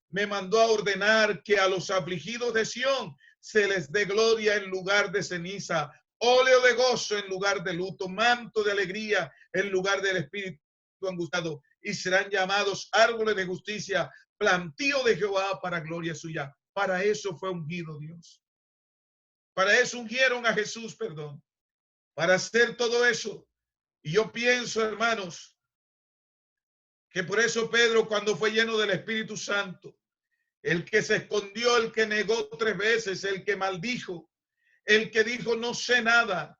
me mandó a ordenar que a los afligidos de Sión se les dé gloria en lugar de ceniza, óleo de gozo en lugar de luto, manto de alegría en lugar del espíritu angustiado, y serán llamados árboles de justicia, plantío de Jehová para gloria suya. Para eso fue ungido Dios. Para eso ungieron a Jesús, perdón. Para hacer todo eso. Y yo pienso, hermanos, que por eso Pedro, cuando fue lleno del Espíritu Santo, el que se escondió, el que negó 3 veces, el que maldijo, el que dijo no sé nada,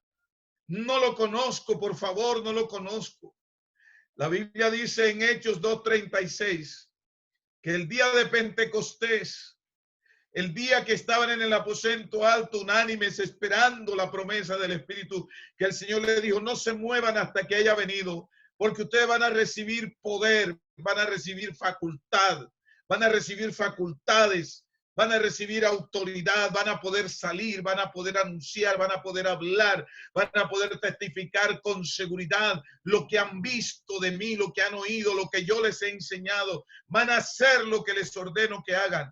no lo conozco, por favor, no lo conozco. La Biblia dice en Hechos 2:36 que el día de Pentecostés, el día que estaban en el aposento alto, unánimes, esperando la promesa del Espíritu, que el Señor le dijo, no se muevan hasta que haya venido, porque ustedes van a recibir poder, van a recibir facultad, van a recibir facultades, van a recibir autoridad, van a poder salir, van a poder anunciar, van a poder hablar, van a poder testificar con seguridad lo que han visto de mí, lo que han oído, lo que yo les he enseñado. Van a hacer lo que les ordeno que hagan.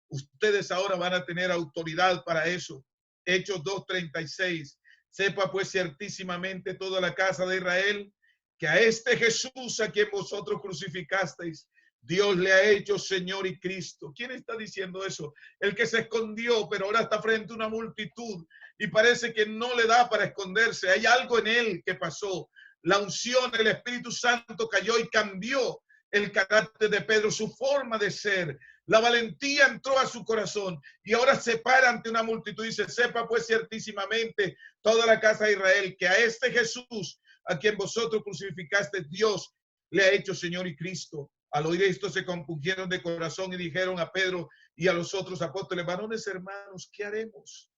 Ustedes ahora van a tener autoridad para eso. Hechos 2:36. Sepa pues ciertísimamente toda la casa de Israel que a este Jesús a quien vosotros crucificasteis, Dios le ha hecho Señor y Cristo. ¿Quién está diciendo eso? El que se escondió, pero ahora está frente a una multitud y parece que no le da para esconderse. Hay algo en él que pasó. La unción, el Espíritu Santo cayó y cambió el carácter de Pedro, su forma de ser. La valentía entró a su corazón y ahora se para ante una multitud y dice: sepa pues ciertísimamente toda la casa de Israel que a este Jesús, a quien vosotros crucificaste, Dios le ha hecho Señor y Cristo. Al oír esto se compungieron de corazón y dijeron a Pedro y a los otros apóstoles: varones hermanos, ¿qué haremos?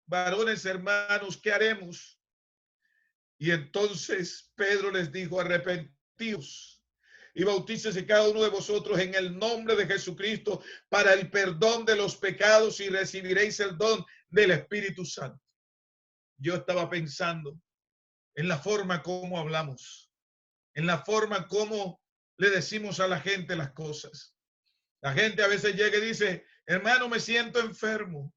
Varones hermanos, ¿qué haremos? Y entonces Pedro les dijo: arrepentíos y bautícese cada uno de vosotros en el nombre de Jesucristo para el perdón de los pecados y recibiréis el don del Espíritu Santo. Yo estaba pensando en la forma como hablamos, en la forma como le decimos a la gente las cosas. La gente a veces llega y dice: hermano, me siento enfermo.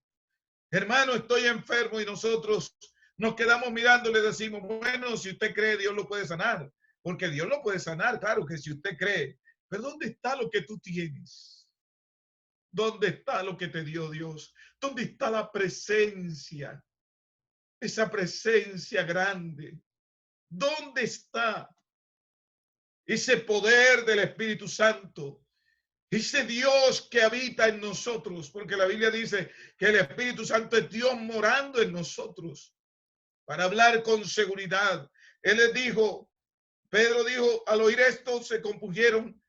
Hermano, estoy enfermo, y nosotros nos quedamos mirando y le decimos: bueno, si usted cree, Dios lo puede sanar. Porque Dios lo puede sanar, claro que si usted cree. Pero ¿dónde está lo que tú tienes? ¿Dónde está lo que te dio Dios? ¿Dónde está la presencia? Esa presencia grande. ¿Dónde está ese poder del Espíritu Santo? Ese Dios que habita en nosotros, porque la Biblia dice que el Espíritu Santo es Dios morando en nosotros. Para hablar con seguridad, Él les dijo, Pedro dijo, al oír esto se compungieron,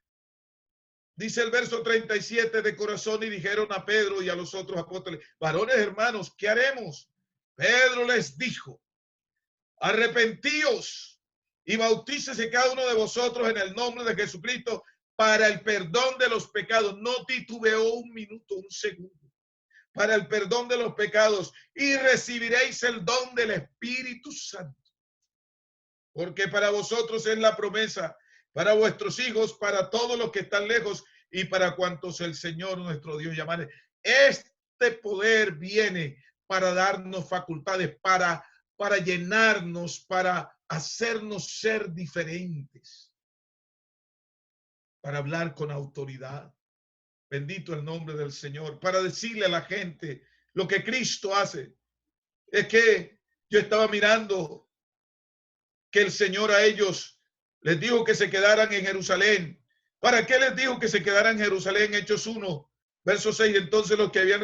dice el verso 37, de corazón, y dijeron a Pedro y a los otros apóstoles: varones hermanos, ¿qué haremos? Pedro les dijo: arrepentíos y bautícese cada uno de vosotros en el nombre de Jesucristo para el perdón de los pecados. No titubeó un minuto, un segundo. Para el perdón de los pecados, y recibiréis el don del Espíritu Santo. Porque para vosotros es la promesa, para vuestros hijos, para todos los que están lejos y para cuantos el Señor nuestro Dios llamare. Este poder viene para darnos facultades, para llenarnos, para hacernos ser diferentes, para hablar con autoridad. Bendito el nombre del Señor. Para decirle a la gente lo que Cristo hace. Es que yo estaba mirando que el Señor a ellos les dijo que se quedaran en Jerusalén. ¿Para qué les dijo que se quedaran en Jerusalén? Hechos 1, verso 6. Entonces los que habían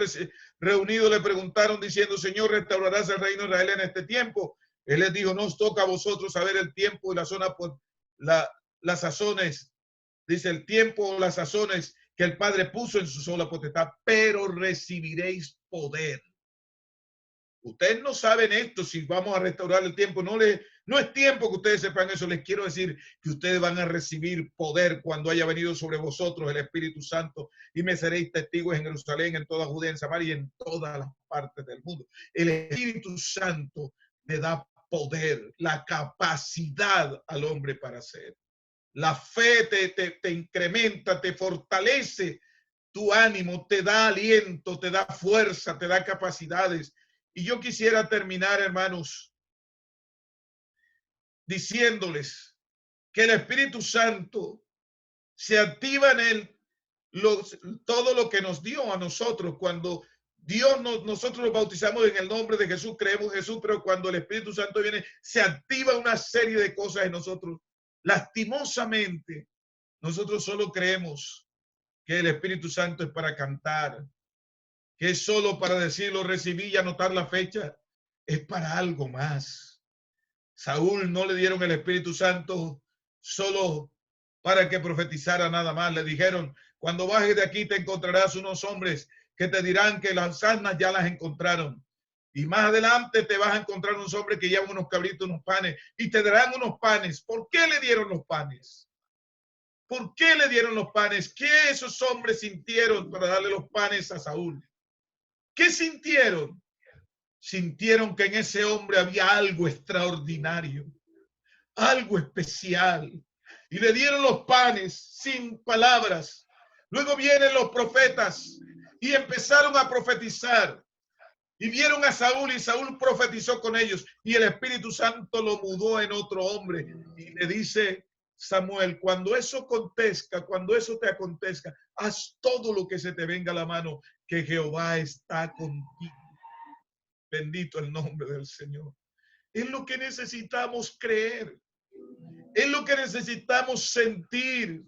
reunido le preguntaron diciendo: Señor, ¿restaurarás el reino de Israel en este tiempo? Él les dijo: no os toca a vosotros saber el tiempo y la zona, por las sazones. Dice: el tiempo o las sazones que el Padre puso en su sola potestad, pero recibiréis poder. Ustedes no saben esto, si vamos a restaurar el tiempo. No es tiempo que ustedes sepan eso. Les quiero decir que ustedes van a recibir poder cuando haya venido sobre vosotros el Espíritu Santo, y me seréis testigos en Jerusalén, en toda Judea, en Samaria y en todas las partes del mundo. El Espíritu Santo le da poder, la capacidad al hombre para hacer. La fe te incrementa, te fortalece tu ánimo, te da aliento, te da fuerza, te da capacidades. Y yo quisiera terminar, hermanos, diciéndoles que el Espíritu Santo se activa en él todo lo que nos dio a nosotros. Cuando nosotros nos bautizamos en el nombre de Jesús, creemos en Jesús, pero cuando el Espíritu Santo viene, se activa una serie de cosas en nosotros. Lastimosamente, nosotros solo creemos que el Espíritu Santo es para cantar, que es solo para decirlo, recibí y anotar la fecha. Es para algo más. Saúl no le dieron el Espíritu Santo solo para que profetizara nada más. Le dijeron: cuando bajes de aquí te encontrarás unos hombres que te dirán que las asnas ya las encontraron. Y más adelante te vas a encontrar unos hombres que llevan unos cabritos, unos panes, y te darán unos panes. ¿Por qué le dieron los panes? ¿Por qué le dieron los panes? ¿Qué esos hombres sintieron para darle los panes a Saúl? ¿Qué sintieron? Sintieron que en ese hombre había algo extraordinario, algo especial. Y le dieron los panes sin palabras. Luego vienen los profetas y empezaron a profetizar. Y vieron a Saúl y Saúl profetizó con ellos. Y el Espíritu Santo lo mudó en otro hombre. Y le dice Samuel, cuando eso acontezca, cuando eso te acontezca, haz todo lo que se te venga a la mano, que Jehová está contigo. Bendito el nombre del Señor. Es lo que necesitamos creer. Es lo que necesitamos sentir.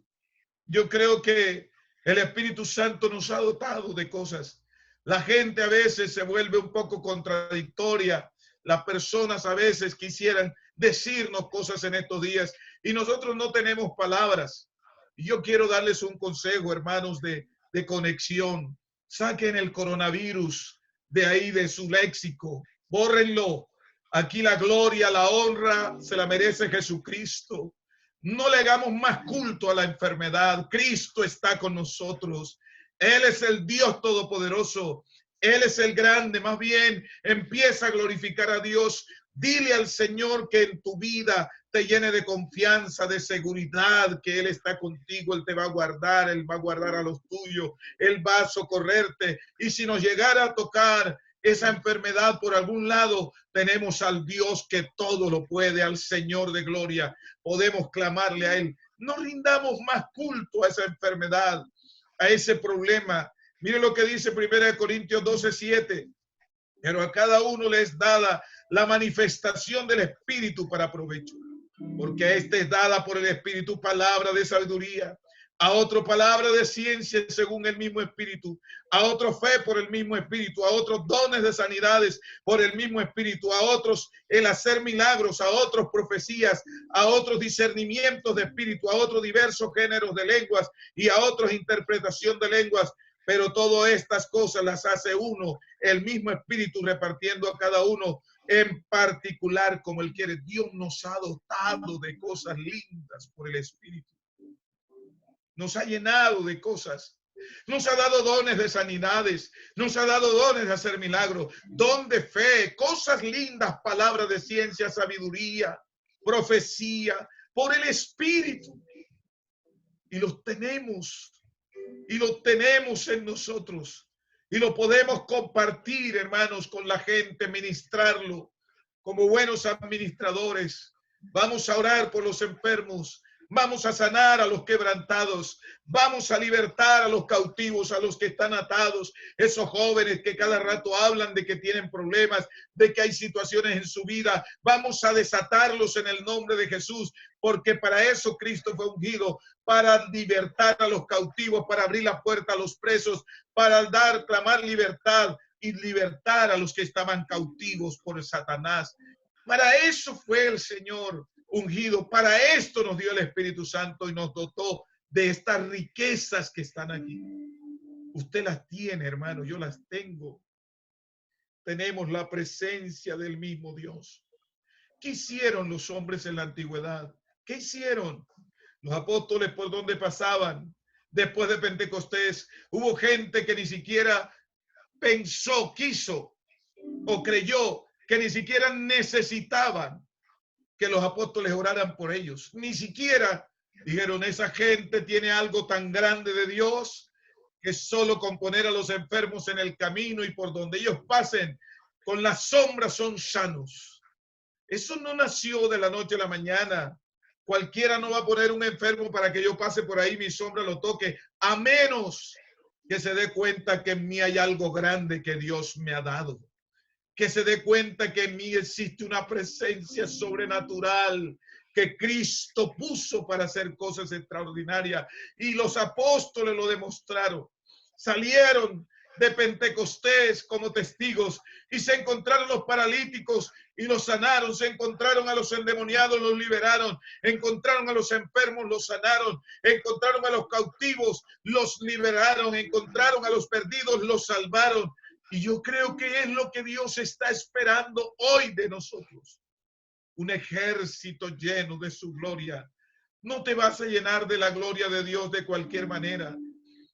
Yo creo que el Espíritu Santo nos ha dotado de cosas. La gente a veces se vuelve un poco contradictoria. Las personas a veces quisieran decirnos cosas en estos días y nosotros no tenemos palabras. Y yo quiero darles un consejo, hermanos, de conexión. Saquen el coronavirus de ahí, de su léxico. Bórrenlo. Aquí la gloria, la honra se la merece Jesucristo. No le hagamos más culto a la enfermedad. Cristo está con nosotros. Él es el Dios todopoderoso. Él es el grande. Más bien, empieza a glorificar a Dios. Dile al Señor que en tu vida te llene de confianza, de seguridad, que Él está contigo. Él te va a guardar. Él va a guardar a los tuyos. Él va a socorrerte. Y si nos llegara a tocar esa enfermedad por algún lado, tenemos al Dios que todo lo puede, al Señor de gloria. Podemos clamarle a Él. No rindamos más culto a esa enfermedad, a ese problema. Mire lo que dice 1 Corintios 12:7. Pero a cada uno le es dada la manifestación del Espíritu para provecho. Porque a este es dada por el Espíritu palabra de sabiduría, a otro palabra de ciencia según el mismo Espíritu, a otro fe por el mismo Espíritu, a otros dones de sanidades por el mismo Espíritu, a otros el hacer milagros, a otros profecías, a otros discernimientos de espíritu, a otros diversos géneros de lenguas y a otros interpretación de lenguas. Pero todas estas cosas las hace uno, el mismo Espíritu, repartiendo a cada uno en particular como Él quiere. Dios nos ha dotado de cosas lindas por el Espíritu. Nos ha llenado de cosas. Nos ha dado dones de sanidades. Nos ha dado dones de hacer milagros. Don de fe, cosas lindas, palabras de ciencia, sabiduría, profecía, por el Espíritu. Y los tenemos. Y lo tenemos en nosotros. Y lo podemos compartir, hermanos, con la gente, ministrarlo como buenos administradores. Vamos a orar por los enfermos. Vamos a sanar a los quebrantados. Vamos a libertar a los cautivos, a los que están atados. Esos jóvenes que cada rato hablan de que tienen problemas, de que hay situaciones en su vida. Vamos a desatarlos en el nombre de Jesús, porque para eso Cristo fue ungido, para libertar a los cautivos, para abrir la puerta a los presos, para clamar libertad y libertar a los que estaban cautivos por Satanás. Para eso fue el Señor ungido. Para esto nos dio el Espíritu Santo y nos dotó de estas riquezas que están aquí. Usted las tiene, hermano, yo las tengo. Tenemos la presencia del mismo Dios. ¿Qué hicieron los hombres en la antigüedad? ¿Qué hicieron? Los apóstoles por donde pasaban después de Pentecostés, hubo gente que ni siquiera pensó, quiso o creyó que ni siquiera necesitaban que los apóstoles oraran por ellos. Ni siquiera dijeron, esa gente tiene algo tan grande de Dios que solo con poner a los enfermos en el camino y por donde ellos pasen, con la sombra son sanos. Eso no nació de la noche a la mañana. Cualquiera no va a poner un enfermo para que yo pase por ahí, mi sombra lo toque, a menos que se dé cuenta que en mí hay algo grande que Dios me ha dado. Que se dé cuenta que en mí existe una presencia sobrenatural que Cristo puso para hacer cosas extraordinarias. Y los apóstoles lo demostraron. Salieron de Pentecostés como testigos y se encontraron los paralíticos y los sanaron, se encontraron a los endemoniados, los liberaron, encontraron a los enfermos, los sanaron, encontraron a los cautivos, los liberaron, encontraron a los perdidos, los salvaron. Y yo creo que es lo que Dios está esperando hoy de nosotros. Un ejército lleno de su gloria. No te vas a llenar de la gloria de Dios de cualquier manera.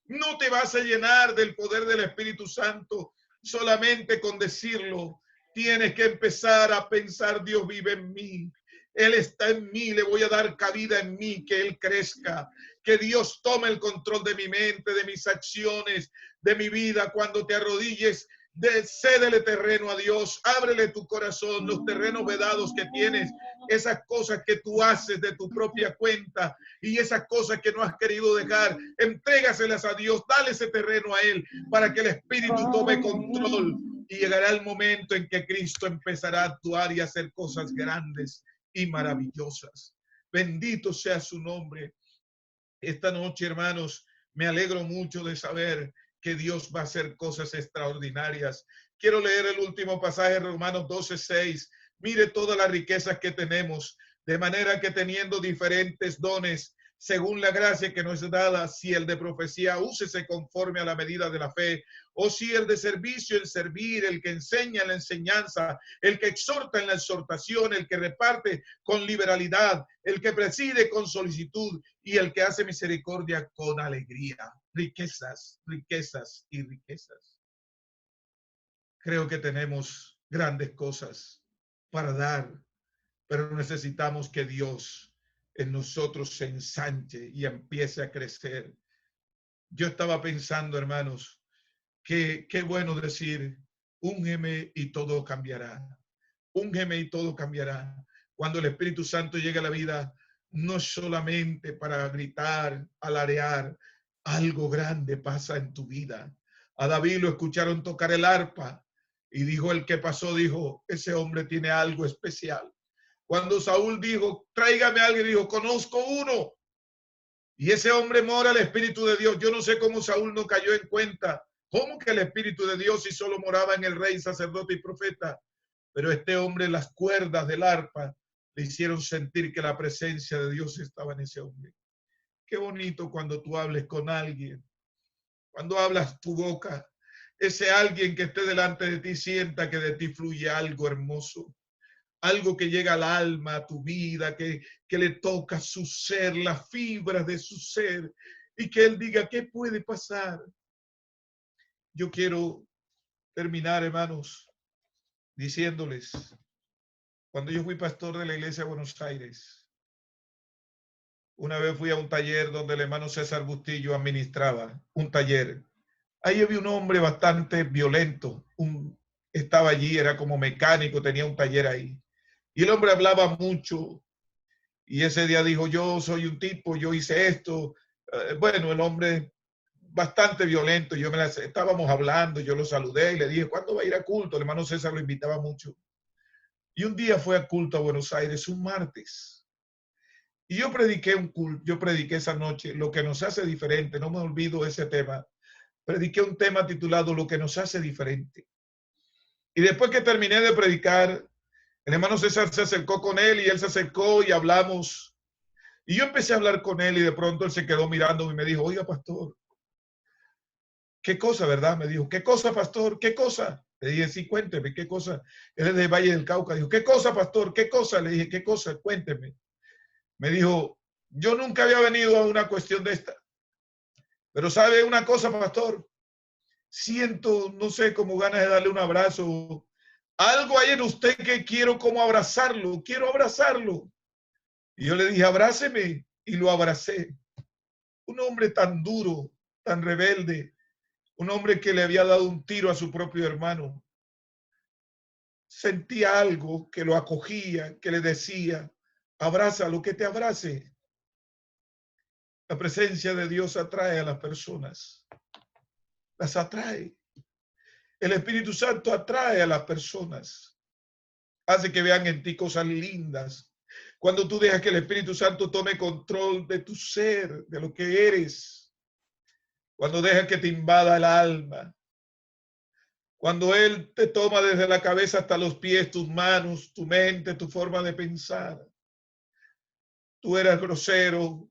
No te vas a llenar del poder del Espíritu Santo solamente con decirlo. Tienes que empezar a pensar, Dios vive en mí. Él está en mí, le voy a dar cabida en mí, que Él crezca. Que Dios tome el control de mi mente, de mis acciones, de mi vida. Cuando te arrodilles, cédele terreno a Dios, ábrele tu corazón, los terrenos vedados que tienes, esas cosas que tú haces de tu propia cuenta y esas cosas que no has querido dejar, entrégaselas a Dios, dale ese terreno a Él para que el Espíritu tome control y llegará el momento en que Cristo empezará a actuar y a hacer cosas grandes y maravillosas. Bendito sea su nombre. Esta noche, hermanos, me alegro mucho de saber que Dios va a hacer cosas extraordinarias. Quiero leer el último pasaje, Romanos 12:6. Mire todas las riquezas que tenemos, de manera que teniendo diferentes dones, según la gracia que nos es dada, si el de profecía, úsese conforme a la medida de la fe, o si el de servicio, el servir, el que enseña en la enseñanza, el que exhorta en la exhortación, el que reparte con liberalidad, el que preside con solicitud y el que hace misericordia con alegría. Riquezas, riquezas y riquezas. Creo que tenemos grandes cosas para dar, pero necesitamos que Dios en nosotros se ensanche y empiece a crecer. Yo estaba pensando, hermanos, que qué bueno decir, úngeme y todo cambiará. Úngeme y todo cambiará. Cuando el Espíritu Santo llega a la vida, no solamente para gritar, alarear, algo grande pasa en tu vida. A David lo escucharon tocar el arpa y dijo el que pasó, dijo, ese hombre tiene algo especial. Cuando Saúl dijo, tráigame a alguien, dijo, conozco uno. Y ese hombre mora el Espíritu de Dios. Yo no sé cómo Saúl no cayó en cuenta. ¿Cómo que el Espíritu de Dios si solo moraba en el rey, sacerdote y profeta? Pero este hombre, las cuerdas del arpa le hicieron sentir que la presencia de Dios estaba en ese hombre. Qué bonito cuando tú hables con alguien, cuando hablas tu boca, ese alguien que esté delante de ti sienta que de ti fluye algo hermoso, algo que llega al alma, a tu vida, que le toca su ser, las fibras de su ser, y que él diga, ¿qué puede pasar? Yo quiero terminar, hermanos, diciéndoles, cuando yo fui pastor de la iglesia de Buenos Aires, una vez fui a un taller donde el hermano César Bustillo administraba un taller. Ahí había un hombre bastante violento, estaba allí, era como mecánico, tenía un taller ahí. Y el hombre hablaba mucho. Y ese día dijo, yo soy un tipo, yo hice esto. Bueno, el hombre bastante violento. Estábamos hablando, yo lo saludé y le dije, ¿cuándo va a ir a culto? El hermano César lo invitaba mucho. Y un día fue a culto a Buenos Aires, un martes. Y yo prediqué esa noche lo que nos hace diferente. No me olvido ese tema. Prediqué un tema titulado Lo que nos hace diferente. Y después que terminé de predicar, el hermano César se acercó con él y él se acercó y hablamos. Y yo empecé a hablar con él y de pronto él se quedó mirándome y me dijo, oiga, pastor, ¿qué cosa, verdad? Me dijo, ¿qué cosa, pastor? ¿Qué cosa? Le dije, sí, cuénteme, ¿qué cosa? Él es de Valle del Cauca. Dijo, ¿qué cosa, pastor? ¿Qué cosa? Le dije, ¿qué cosa? Cuénteme. Me dijo, yo nunca había venido a una cuestión de esta. Pero ¿sabe una cosa, pastor? Siento, no sé, como ganas de darle un abrazo. Algo hay en usted que quiero como abrazarlo. Quiero abrazarlo. Y yo le dije, abráceme. Y lo abracé. Un hombre tan duro, tan rebelde. Un hombre que le había dado un tiro a su propio hermano. Sentía algo que lo acogía, que le decía, abrázalo, que te abrace. La presencia de Dios atrae a las personas. Las atrae. El Espíritu Santo atrae a las personas. Hace que vean en ti cosas lindas. Cuando tú dejas que el Espíritu Santo tome control de tu ser, de lo que eres. Cuando dejas que te invada el alma. Cuando Él te toma desde la cabeza hasta los pies, tus manos, tu mente, tu forma de pensar. Tú eras grosero,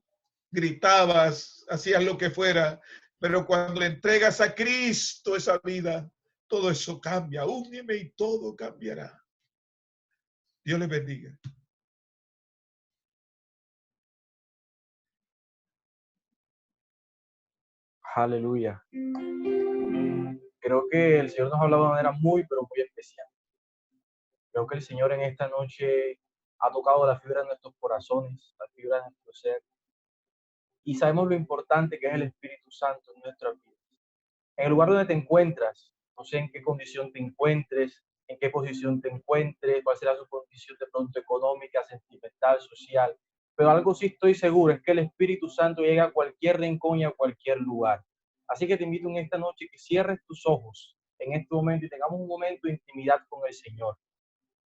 gritabas, hacías lo que fuera, pero cuando le entregas a Cristo esa vida, todo eso cambia. Úneme y todo cambiará. Dios les bendiga. Aleluya. Creo que el Señor nos ha hablado de manera muy, pero muy especial. Creo que el Señor en esta noche ha tocado la fibra de nuestros corazones, la fibra de nuestro ser. Y sabemos lo importante que es el Espíritu Santo en nuestra vida. En el lugar donde te encuentras, no sé en qué condición te encuentres, en qué posición te encuentres, cuál será su condición de pronto económica, sentimental, social. Pero algo sí estoy seguro, es que el Espíritu Santo llega a cualquier rincón y a cualquier lugar. Así que te invito en esta noche que cierres tus ojos en este momento y tengamos un momento de intimidad con el Señor.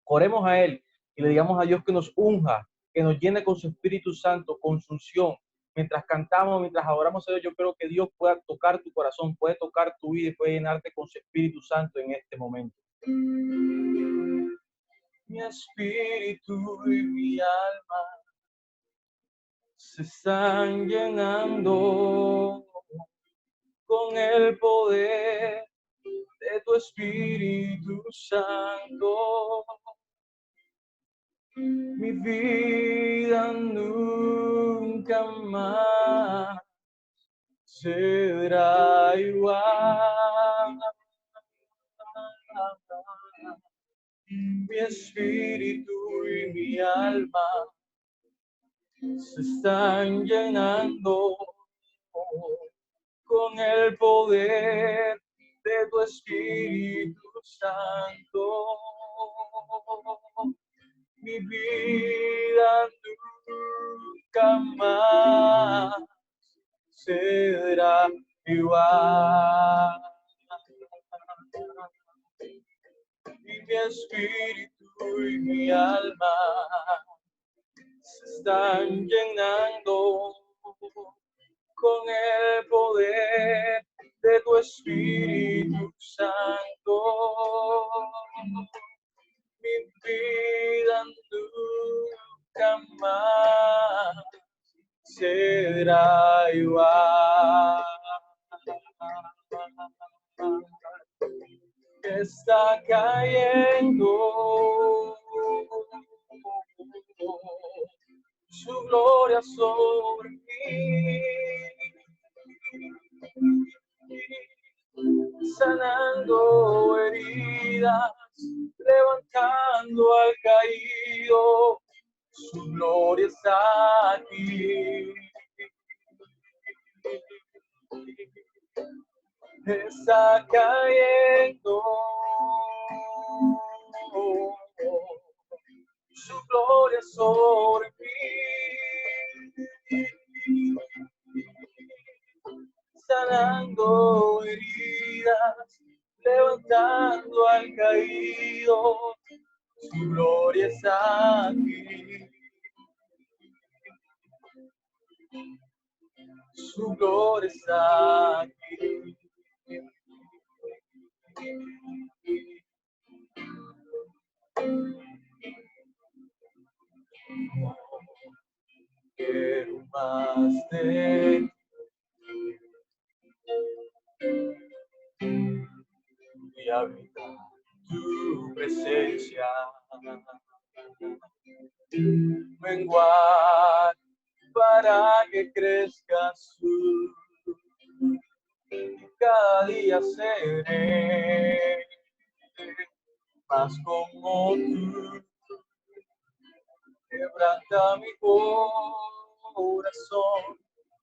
Oremos a Él y le digamos a Dios que nos unja, que nos llene con su Espíritu Santo, con su unción. Mientras cantamos, mientras adoramos a Dios, yo creo que Dios pueda tocar tu corazón, puede tocar tu vida y puede llenarte con su Espíritu Santo en este momento. Mi espíritu y mi alma se están llenando con el poder de tu Espíritu Santo. Mi vida nunca más será igual. Mi espíritu y mi alma se están llenando con el poder de tu Espíritu Santo. Mi vida nunca más será igual. Y mi espíritu y mi alma se están llenando con el poder de tu Espíritu Santo. Mi vida nunca más será igual. Está cayendo su gloria sobre mí, sanando heridas, levantando al caído, su gloria está aquí. Está cayendo su gloria sobre mí, sanando heridas, levantando al caído, su gloria está aquí. Su gloria está aquí. Quiero más de ti y habitar tu presencia. Menguar para que crezcas tú. Cada día seré más como tú. Quebranta mi corazón,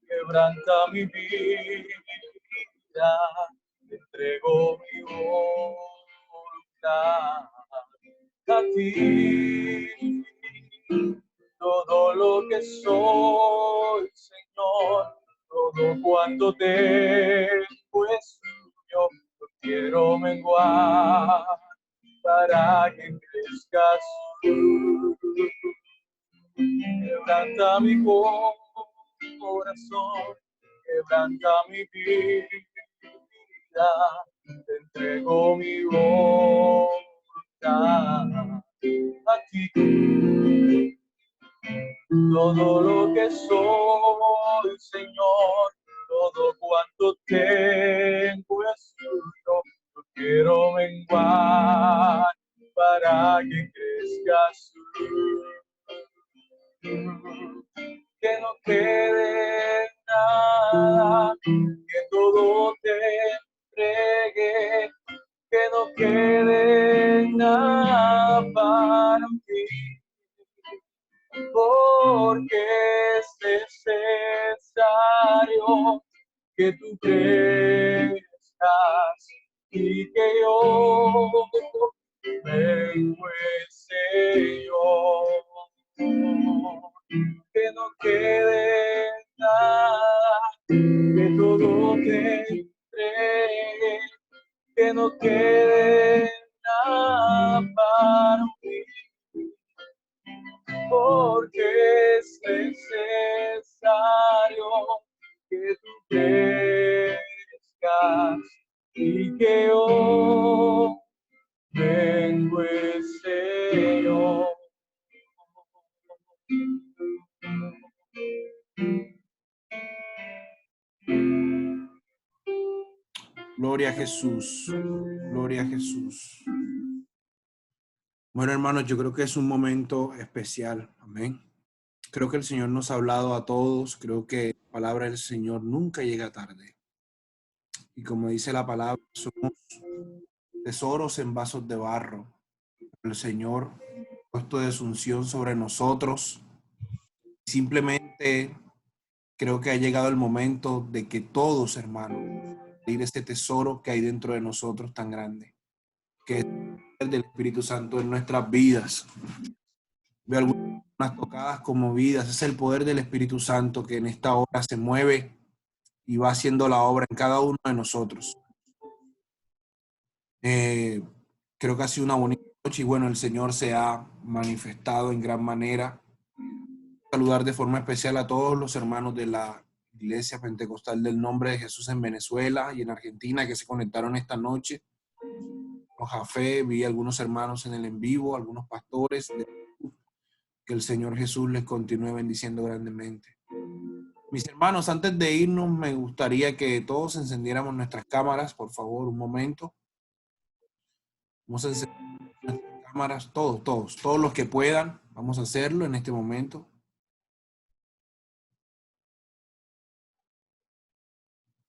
quebranta mi vida, te entrego mi voluntad a ti. Todo lo que soy, Señor, todo cuanto tengo es tuyo, yo quiero menguar para que crezcas tú. Quebranta mi corazón, quebranta mi vida, te entrego mi voluntad a ti. Todo lo que soy, Señor, todo cuanto tengo es tuyo, yo quiero menguar para que crezcas tú. Que no quede nada, que todo te entregue, que no quede nada para ti, porque es necesario que tú crezcas y que yo me porque es necesario que tú crezcas y que yo vengo, Señor. Gloria a Jesús. Gloria a Jesús. Bueno, hermanos, yo creo que es un momento especial. Amén. Creo que el Señor nos ha hablado a todos. Creo que la palabra del Señor nunca llega tarde. Y como dice la palabra, somos tesoros en vasos de barro. El Señor ha puesto de su unción sobre nosotros. Simplemente creo que ha llegado el momento de que todos, hermanos, ir este tesoro que hay dentro de nosotros tan grande, que es el del Espíritu Santo en nuestras vidas. Veo algunas tocadas como vidas. Es el poder del Espíritu Santo que en esta hora se mueve y va haciendo la obra en cada uno de nosotros. Creo que ha sido una bonita noche y bueno, el Señor se ha manifestado en gran manera. Saludar de forma especial a todos los hermanos de la Iglesia Pentecostal del Nombre de Jesús en Venezuela y en Argentina que se conectaron esta noche. Jafé, vi algunos hermanos en el en vivo, algunos pastores. Que el Señor Jesús les continúe bendiciendo grandemente. Mis hermanos, antes de irnos, me gustaría que todos encendiéramos nuestras cámaras, por favor, un momento. Vamos a encender nuestras cámaras, todos los que puedan. Vamos a hacerlo en este momento.